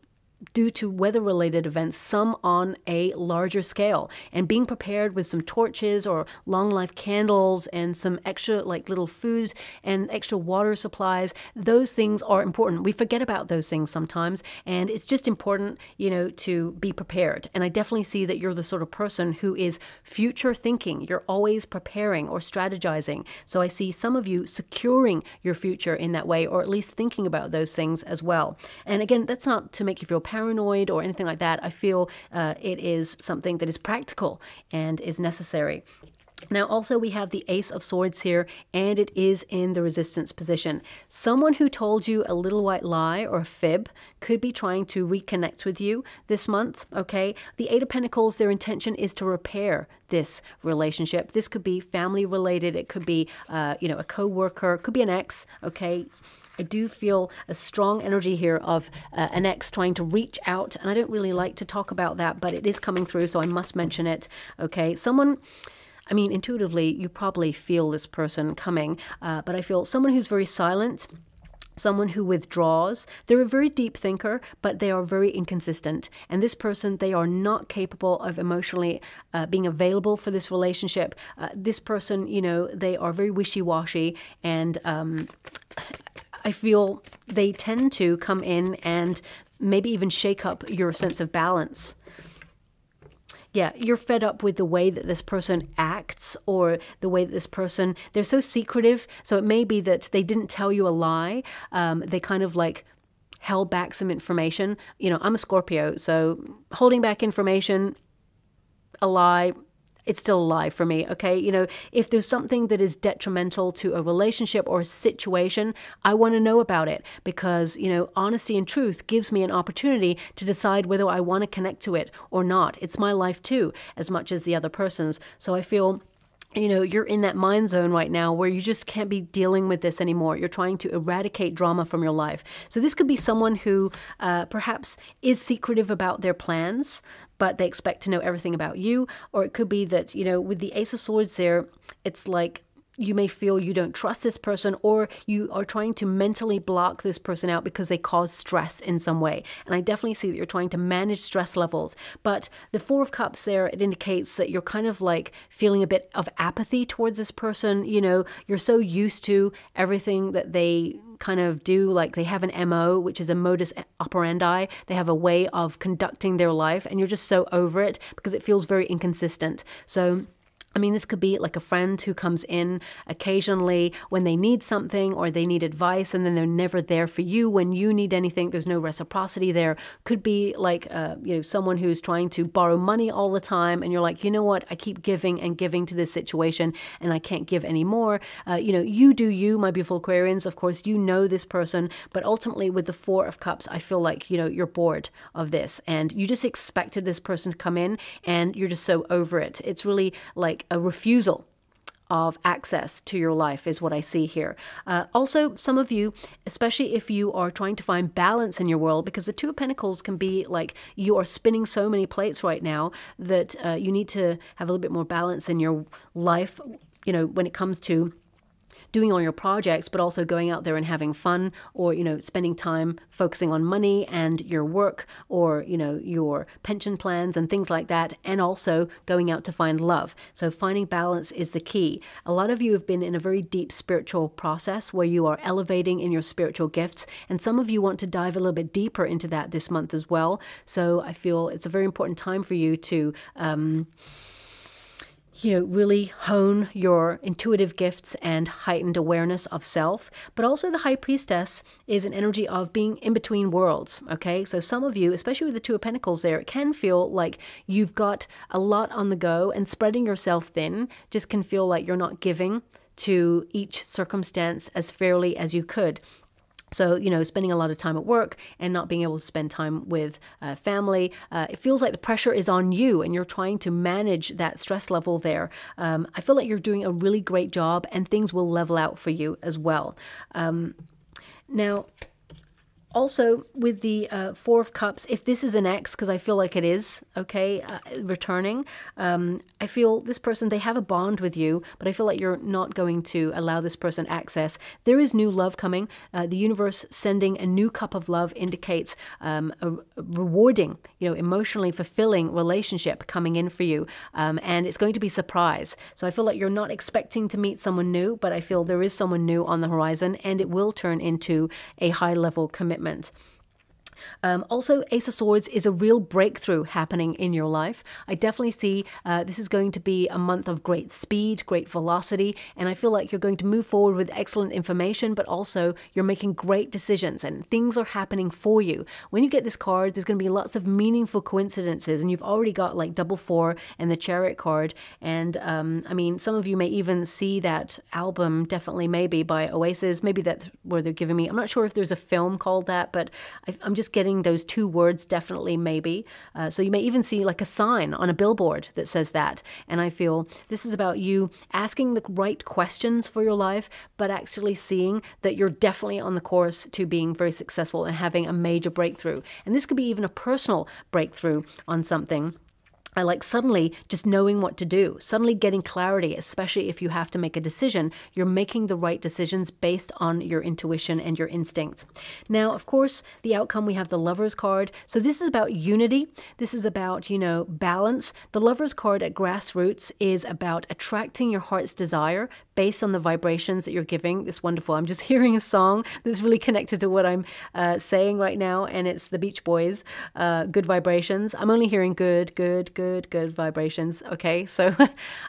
due to weather-related events, some on a larger scale. And being prepared with some torches or long-life candles and some extra like little food and extra water supplies, those things are important. We forget about those things sometimes, and it's just important, you know, to be prepared. And I definitely see that you're the sort of person who is future thinking. You're always preparing or strategizing. So I see some of you securing your future in that way, or at least thinking about those things as well. And again, that's not to make you feel paranoid or anything like that. I feel it is something that is practical and is necessary. Now, also we have the Ace of Swords here, and it is in the resistance position. Someone who told you a little white lie or a fib could be trying to reconnect with you this month, okay? The Eight of Pentacles, their intention is to repair this relationship. This could be family related. It could be, you know, a co-worker. It could be an ex, okay? I do feel a strong energy here of an ex trying to reach out, and I don't really like to talk about that, but it is coming through, so I must mention it, okay? Someone, I mean, intuitively, you probably feel this person coming, but I feel someone who's very silent, someone who withdraws. They're a very deep thinker, but they are very inconsistent. And this person, they are not capable of emotionally being available for this relationship. This person, you know, they are very wishy-washy, and I feel they tend to come in and maybe even shake up your sense of balance. Yeah, you're fed up with the way that this person acts, or the way that this person, they're so secretive. So it may be that they didn't tell you a lie. They kind of like held back some information. You know, I'm a Scorpio, so holding back information, a lie, it's still a lie for me, okay? You know, if there's something that is detrimental to a relationship or a situation, I want to know about it, because, you know, honesty and truth gives me an opportunity to decide whether I want to connect to it or not. It's my life too, as much as the other person's. So I feel, you know, you're in that mind zone right now where you just can't be dealing with this anymore. You're trying to eradicate drama from your life. So this could be someone who perhaps is secretive about their plans, but they expect to know everything about you. Or it could be that, you know, with the Ace of Swords there, it's like you may feel you don't trust this person, or you are trying to mentally block this person out because they cause stress in some way. And I definitely see that you're trying to manage stress levels. But the Four of Cups there, it indicates that you're kind of like feeling a bit of apathy towards this person. You know, you're so used to everything that they kind of do, like they have an MO, which is a modus operandi. They have a way of conducting their life, and you're just so over it because it feels very inconsistent. So I mean, this could be like a friend who comes in occasionally when they need something or they need advice, and then they're never there for you when you need anything. There's no reciprocity there. Could be like, you know, someone who's trying to borrow money all the time, and you're like, you know what, I keep giving and giving to this situation, and I can't give anymore. You know, you do you, my beautiful Aquarians. Of course, you know this person, but ultimately with the Four of Cups, I feel like, you know, you're bored of this, and you just expected this person to come in, and you're just so over it. It's really like a refusal of access to your life is what I see here. Also, some of you, especially if you are trying to find balance in your world, because the Two of Pentacles can be like you are spinning so many plates right now that you need to have a little bit more balance in your life, you know, when it comes to doing all your projects, but also going out there and having fun, or, you know, spending time focusing on money and your work, or, you know, your pension plans and things like that, and also going out to find love. So finding balance is the key. A lot of you have been in a very deep spiritual process where you are elevating in your spiritual gifts, and some of you want to dive a little bit deeper into that this month as well. So I feel it's a very important time for you to you know, really hone your intuitive gifts and heightened awareness of self. But also the High Priestess is an energy of being in between worlds, okay? So some of you, especially with the Two of Pentacles there, it can feel like you've got a lot on the go, and spreading yourself thin just can feel like you're not giving to each circumstance as fairly as you could. So, you know, spending a lot of time at work and not being able to spend time with family, it feels like the pressure is on you and you're trying to manage that stress level there. I feel like you're doing a really great job, and things will level out for you as well. Now, also with the Four of Cups, if this is an ex, because I feel like it is, okay, returning, I feel this person, they have a bond with you, but I feel like you're not going to allow this person access. There is new love coming. The universe sending a new cup of love indicates a rewarding, you know, emotionally fulfilling relationship coming in for you, and it's going to be surprise. So I feel like you're not expecting to meet someone new, but I feel there is someone new on the horizon, and it will turn into a high-level commitment. Also, Ace of Swords is a real breakthrough happening in your life. I definitely see this is going to be a month of great speed, great velocity, and I feel like you're going to move forward with excellent information, but also you're making great decisions and things are happening for you. When you get this card, there's going to be lots of meaningful coincidences, and you've already got like double 4 and the Chariot card, and I mean, some of you may even see that album, definitely maybe by Oasis, maybe that's where they're giving me, I'm not sure if there's a film called that, but I'm just getting those two words, definitely maybe. So you may even see like a sign on a billboard that says that. And I feel this is about you asking the right questions for your life, but actually seeing that you're definitely on the course to being very successful and having a major breakthrough. And this could be even a personal breakthrough on something. I like suddenly just knowing what to do, suddenly getting clarity, especially if you have to make a decision. You're making the right decisions based on your intuition and your instinct. Now, of course, the outcome, we have the Lovers card. So this is about unity. This is about, you know, balance. The Lovers card at grassroots is about attracting your heart's desire based on the vibrations that you're giving. It's wonderful. I'm just hearing a song that's really connected to what I'm saying right now, and it's the Beach Boys, Good Vibrations. I'm only hearing good vibrations. Okay, so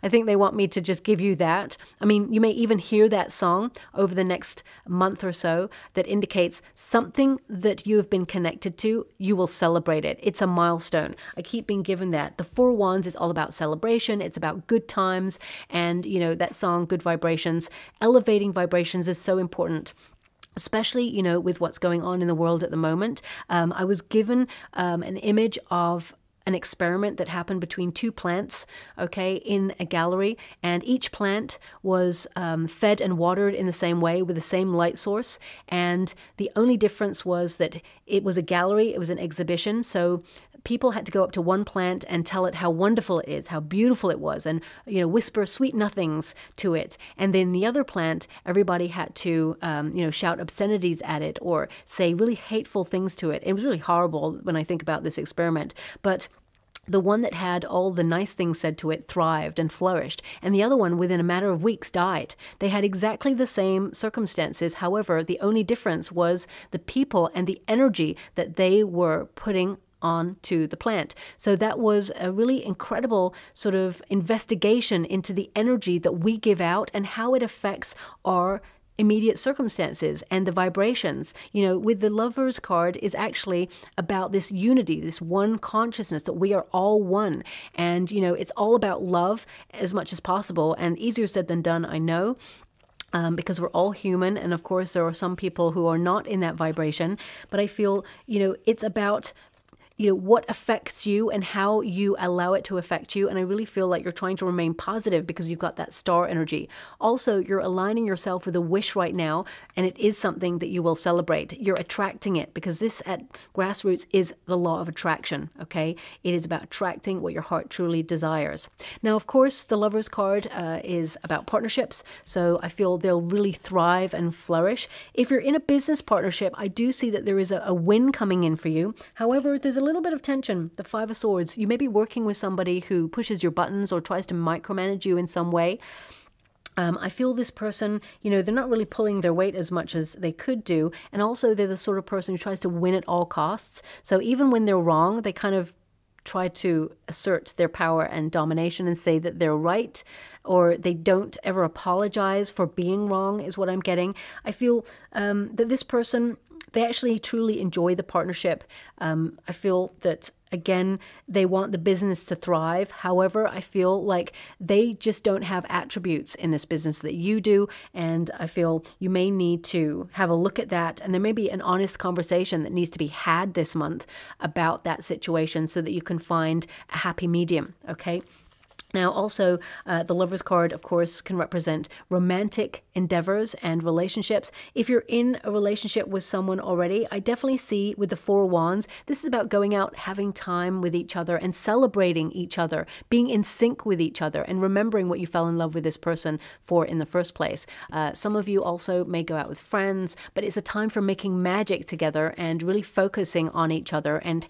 I think they want me to just give you that. I mean, you may even hear that song over the next month or so that indicates something that you have been connected to. You will celebrate it. It's a milestone. I keep being given that. The Four of Wands is all about celebration. It's about good times, and you know, that song, Good Vibrations, elevating vibrations is so important. Especially, you know, with what's going on in the world at the moment. I was given an image of an experiment that happened between two plants, okay, in a gallery, and each plant was fed and watered in the same way with the same light source, and the only difference was that it was a gallery, it was an exhibition, so people had to go up to one plant and tell it how wonderful it is, how beautiful it was, and, you know, whisper sweet nothings to it. And then the other plant, everybody had to, you know, shout obscenities at it or say really hateful things to it. It was really horrible when I think about this experiment. But the one that had all the nice things said to it thrived and flourished, and the other one, within a matter of weeks, died. They had exactly the same circumstances. However, the only difference was the people and the energy that they were putting onto the plant. So that was a really incredible sort of investigation into the energy that we give out and how it affects our immediate circumstances and the vibrations. You know, with the Lovers card is actually about this unity, this one consciousness, that we are all one. And, you know, it's all about love as much as possible, and easier said than done, I know. Because we're all human, and of course there are some people who are not in that vibration, but I feel, you know, it's about what affects you and how you allow it to affect you. And I really feel like you're trying to remain positive because you've got that star energy. Also, you're aligning yourself with a wish right now, and it is something that you will celebrate. You're attracting it, because this at grassroots is the law of attraction, okay? It is about attracting what your heart truly desires. Now, of course, the Lovers card is about partnerships, so I feel they'll really thrive and flourish. If you're in a business partnership, I do see that there is a win coming in for you. However, there's a little bit of tension. The Five of Swords. You may be working with somebody who pushes your buttons or tries to micromanage you in some way. I feel this person, they're not really pulling their weight as much as they could do. And also they're the sort of person who tries to win at all costs. So even when they're wrong, they kind of try to assert their power and domination and say that they're right, or they don't ever apologize for being wrong, is what I'm getting. I feel that this person, they actually truly enjoy the partnership. I feel that, again, they want the business to thrive. However, I feel like they just don't have attributes in this business that you do. And I feel you may need to have a look at that. And there may be an honest conversation that needs to be had this month about that situation so that you can find a happy medium, okay? Now, also, the Lovers card, of course, can represent romantic endeavors and relationships. If you're in a relationship with someone already, I definitely see with the Four of Wands, this is about going out, having time with each other and celebrating each other, being in sync with each other and remembering what you fell in love with this person for in the first place. Some of you also may go out with friends, but it's a time for making magic together and really focusing on each other and,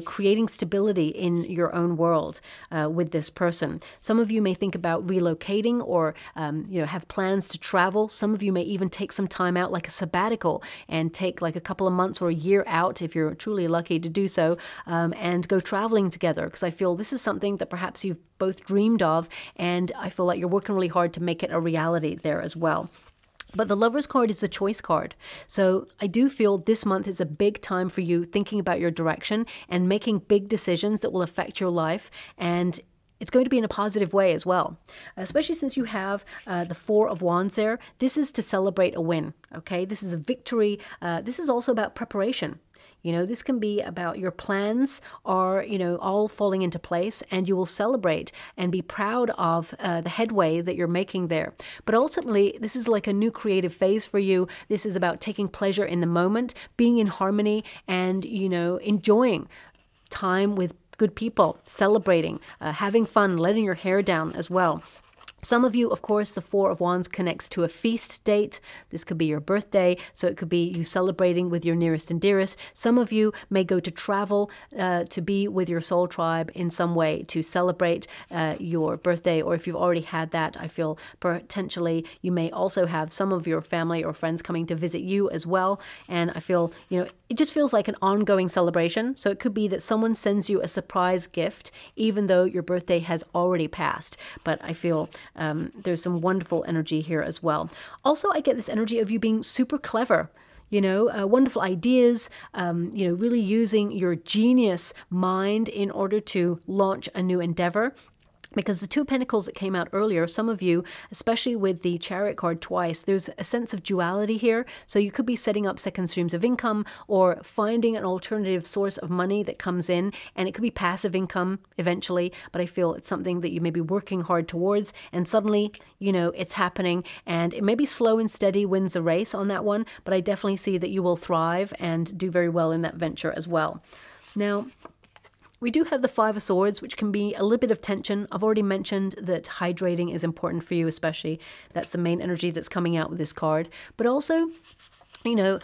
creating stability in your own world with this person. Some of you may think about relocating or, have plans to travel. Some of you may even take some time out, like a sabbatical, and take like a couple of months or a year out, if you're truly lucky to do so, and go traveling together. Because I feel this is something that perhaps you've both dreamed of, and I feel like you're working really hard to make it a reality there as well. But the Lovers card is the choice card. So I do feel this month is a big time for you thinking about your direction and making big decisions that will affect your life, and it's going to be in a positive way as well, especially since you have the Four of Wands there. This is to celebrate a win, okay? This is a victory. This is also about preparation. This can be about your plans are, all falling into place, and you will celebrate and be proud of the headway that you're making there. But ultimately, this is like a new creative phase for you. This is about taking pleasure in the moment, being in harmony, and, enjoying time with good people, celebrating, having fun, letting your hair down as well. Some of you, of course, the Four of Wands connects to a feast date. This could be your birthday, so it could be you celebrating with your nearest and dearest. Some of you may go to travel to be with your soul tribe in some way to celebrate your birthday, or if you've already had that, I feel potentially you may also have some of your family or friends coming to visit you as well. And I feel, it just feels like an ongoing celebration. So it could be that someone sends you a surprise gift, even though your birthday has already passed. But I feel there's some wonderful energy here as well. Also, I get this energy of you being super clever, wonderful ideas, really using your genius mind in order to launch a new endeavor. Because the Two of Pentacles that came out earlier, some of you, especially with the Chariot card twice, there's a sense of duality here. So you could be setting up second streams of income or finding an alternative source of money that comes in. And it could be passive income eventually, but I feel it's something that you may be working hard towards. And suddenly, it's happening. And it may be slow and steady wins the race on that one, but I definitely see that you will thrive and do very well in that venture as well. Now, we do have the Five of Swords, which can be a little bit of tension. I've already mentioned that hydrating is important for you, especially. That's the main energy that's coming out with this card. But also, you know,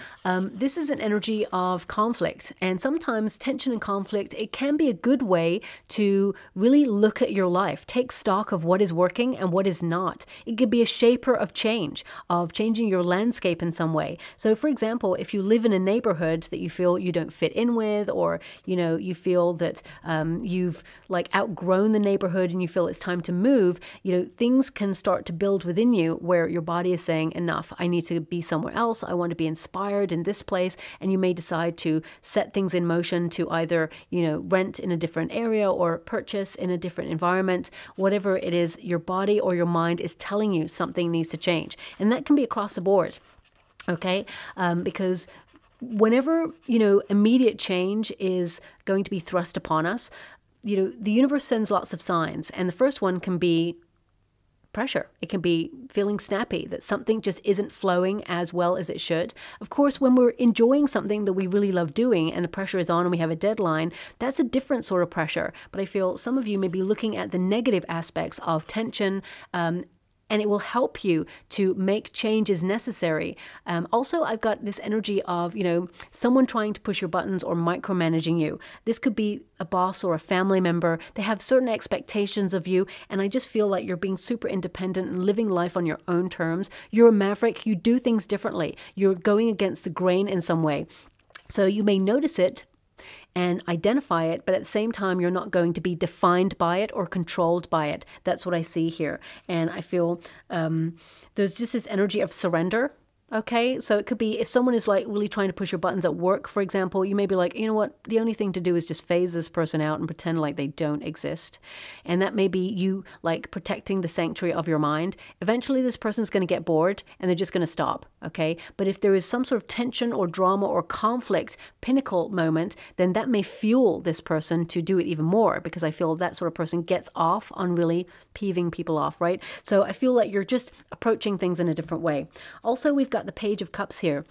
this is an energy of conflict, and sometimes tension and conflict, it can be a good way to really look at your life, take stock of what is working and what is not. It could be a shaper of change, of changing your landscape in some way. So for example, if you live in a neighborhood that you feel you don't fit in with, or, you know, you feel that you've like outgrown the neighborhood and you feel it's time to move, you know, things can start to build within you where your body is saying, enough, I need to be somewhere else. I want to be inspired in this place, and you may decide to set things in motion to either, you know, rent in a different area or purchase in a different environment. Whatever it is, your body or your mind is telling you something needs to change, and that can be across the board, okay? Because whenever, you know, immediate change is going to be thrust upon us, you know, the universe sends lots of signs, and the first one can be pressure. It can be feeling snappy, that something just isn't flowing as well as it should. Of course, when we're enjoying something that we really love doing and the pressure is on and we have a deadline, that's a different sort of pressure. But I feel some of you may be looking at the negative aspects of tension, and it will help you to make changes necessary. Also, I've got this energy of, you know, someone trying to push your buttons or micromanaging you. This could be a boss or a family member. They have certain expectations of you, and I just feel like you're being super independent and living life on your own terms. You're a maverick. You do things differently. You're going against the grain in some way. So you may notice it and identify it, but at the same time, you're not going to be defined by it or controlled by it. That's what I see here. And I feel there's just this energy of surrender. Okay, so it could be if someone is like really trying to push your buttons at work, for example, you may be like, you know what, the only thing to do is just phase this person out and pretend like they don't exist. And that may be you like protecting the sanctuary of your mind. Eventually this person's going to get bored and they're just going to stop, okay? But if there is some sort of tension or drama or conflict, pinnacle moment, then that may fuel this person to do it even more, because I feel that sort of person gets off on really peeving people off, right? So I feel like you're just approaching things in a different way. Also, we've got the Page of Cups here.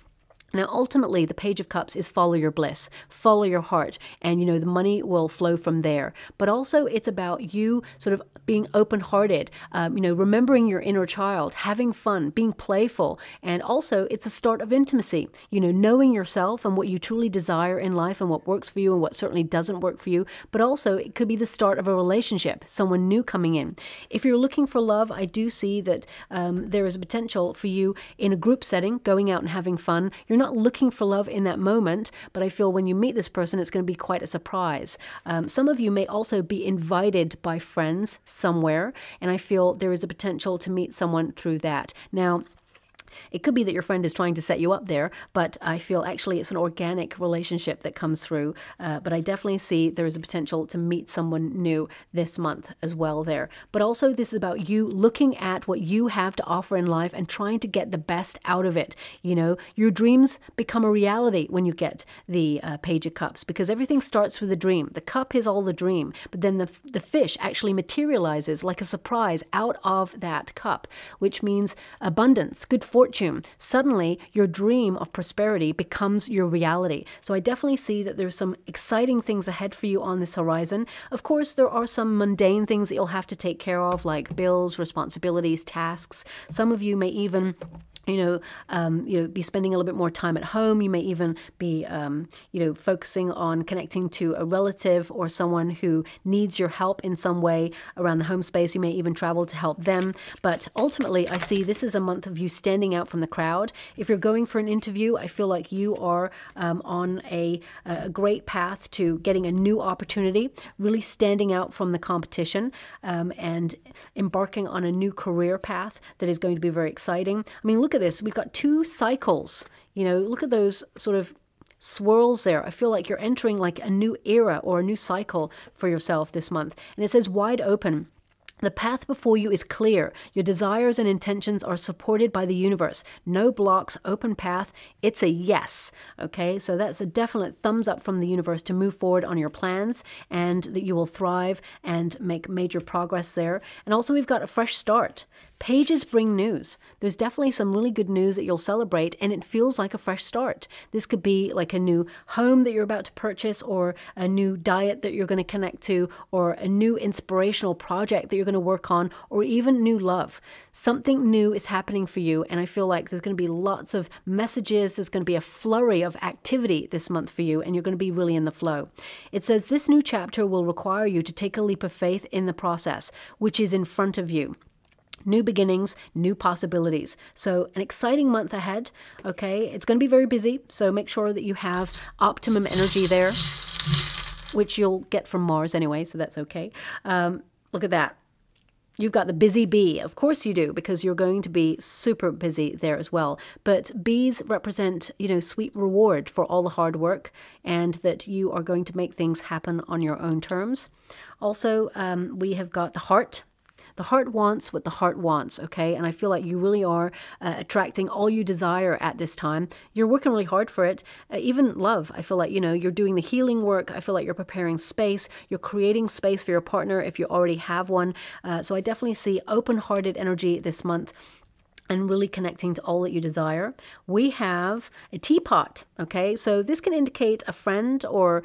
Now, ultimately, the Page of Cups is follow your bliss, follow your heart, and, you know, the money will flow from there. But also, it's about you sort of being open-hearted, you know, remembering your inner child, having fun, being playful, and also it's a start of intimacy, you know, knowing yourself and what you truly desire in life and what works for you and what certainly doesn't work for you. But also, it could be the start of a relationship, someone new coming in. If you're looking for love, I do see that there is a potential for you in a group setting, going out and having fun. You're not looking for love in that moment, but I feel when you meet this person, it's going to be quite a surprise. Some of you may also be invited by friends somewhere, and I feel there is a potential to meet someone through that. Now, it could be that your friend is trying to set you up there, but I feel actually it's an organic relationship that comes through. But I definitely see there is a potential to meet someone new this month as well there. But also this is about you looking at what you have to offer in life and trying to get the best out of it. You know, your dreams become a reality when you get the Page of Cups, because everything starts with a dream. The cup is all the dream, but then the fish actually materializes like a surprise out of that cup, which means abundance, good fortune. Suddenly, your dream of prosperity becomes your reality. So I definitely see that there's some exciting things ahead for you on this horizon. Of course, there are some mundane things that you'll have to take care of, like bills, responsibilities, tasks. Some of you may even be spending a little bit more time at home. You may even be, focusing on connecting to a relative or someone who needs your help in some way around the home space. You may even travel to help them. But ultimately, I see this is a month of you standing out from the crowd. If you're going for an interview, I feel like you are on a great path to getting a new opportunity, really standing out from the competition, and embarking on a new career path that is going to be very exciting. I mean, look at this. We've got 2 cycles. You know, look at those sort of swirls there. I feel like you're entering like a new era or a new cycle for yourself this month. And it says wide open. The path before you is clear. Your desires and intentions are supported by the universe. No blocks, open path. It's a yes. Okay, so that's a definite thumbs up from the universe to move forward on your plans, and that you will thrive and make major progress there. And also we've got a fresh start. Pages bring news. There's definitely some really good news that you'll celebrate, and it feels like a fresh start. This could be like a new home that you're about to purchase, or a new diet that you're going to connect to, or a new inspirational project that you're going to work on, or even new love. Something new is happening for you, and I feel like there's going to be lots of messages. There's going to be a flurry of activity this month for you, and you're going to be really in the flow. It says this new chapter will require you to take a leap of faith in the process, which is in front of you. New beginnings, new possibilities. So an exciting month ahead, okay? It's going to be very busy, so make sure that you have optimum energy there, which you'll get from Mars anyway, so that's okay. Look at that. You've got the busy bee. Of course you do, because you're going to be super busy there as well. But bees represent, you know, sweet reward for all the hard work, and that you are going to make things happen on your own terms. Also, we have got the heart. The heart wants what the heart wants, okay? And I feel like you really are attracting all you desire at this time. You're working really hard for it. Even love, I feel like, you know, you're doing the healing work. I feel like you're preparing space. You're creating space for your partner if you already have one. So I definitely see open-hearted energy this month, and really connecting to all that you desire. We have a teapot, okay? So this can indicate a friend or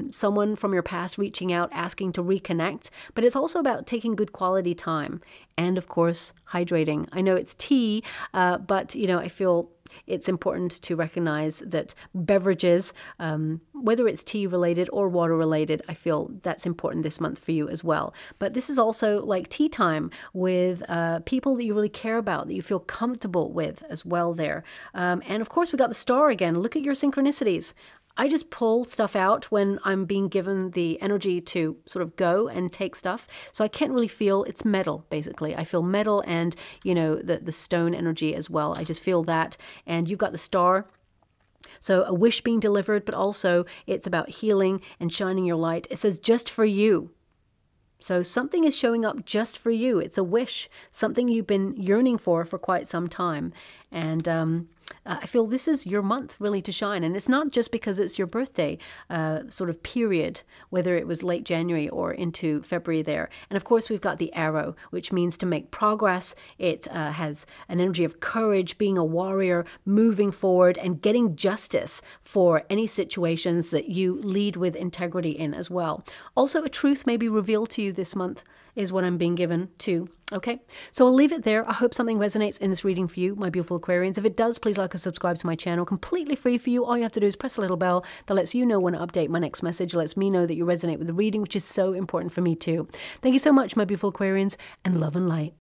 someone from your past reaching out, asking to reconnect, but it's also about taking good quality time. And of course, hydrating. I know it's tea, but you know, I feel it's important to recognize that beverages, whether it's tea related or water related, I feel that's important this month for you as well. But this is also like tea time with people that you really care about, that you feel comfortable with as well there. And of course, we got the star again. Look at your synchronicities. I just pull stuff out when I'm being given the energy to sort of go and take stuff. So I can't really feel, it's metal, basically. I feel metal and, you know, the stone energy as well. I just feel that. And you've got the star. So a wish being delivered, but also it's about healing and shining your light. It says just for you. So something is showing up just for you. It's a wish, something you've been yearning for quite some time. And I feel this is your month really to shine. And it's not just because it's your birthday sort of period, whether it was late January or into February there. And of course, we've got the arrow, which means to make progress. It has an energy of courage, being a warrior, moving forward and getting justice for any situations that you lead with integrity in as well. Also, a truth may be revealed to you this month is what I'm being given too. Okay, so I'll leave it there. I hope something resonates in this reading for you, my beautiful Aquarians. If it does, please like and subscribe to my channel. Completely free for you. All you have to do is press a little bell that lets you know when I update my next message. It lets me know that you resonate with the reading, which is so important for me too. Thank you so much, my beautiful Aquarians, and love and light.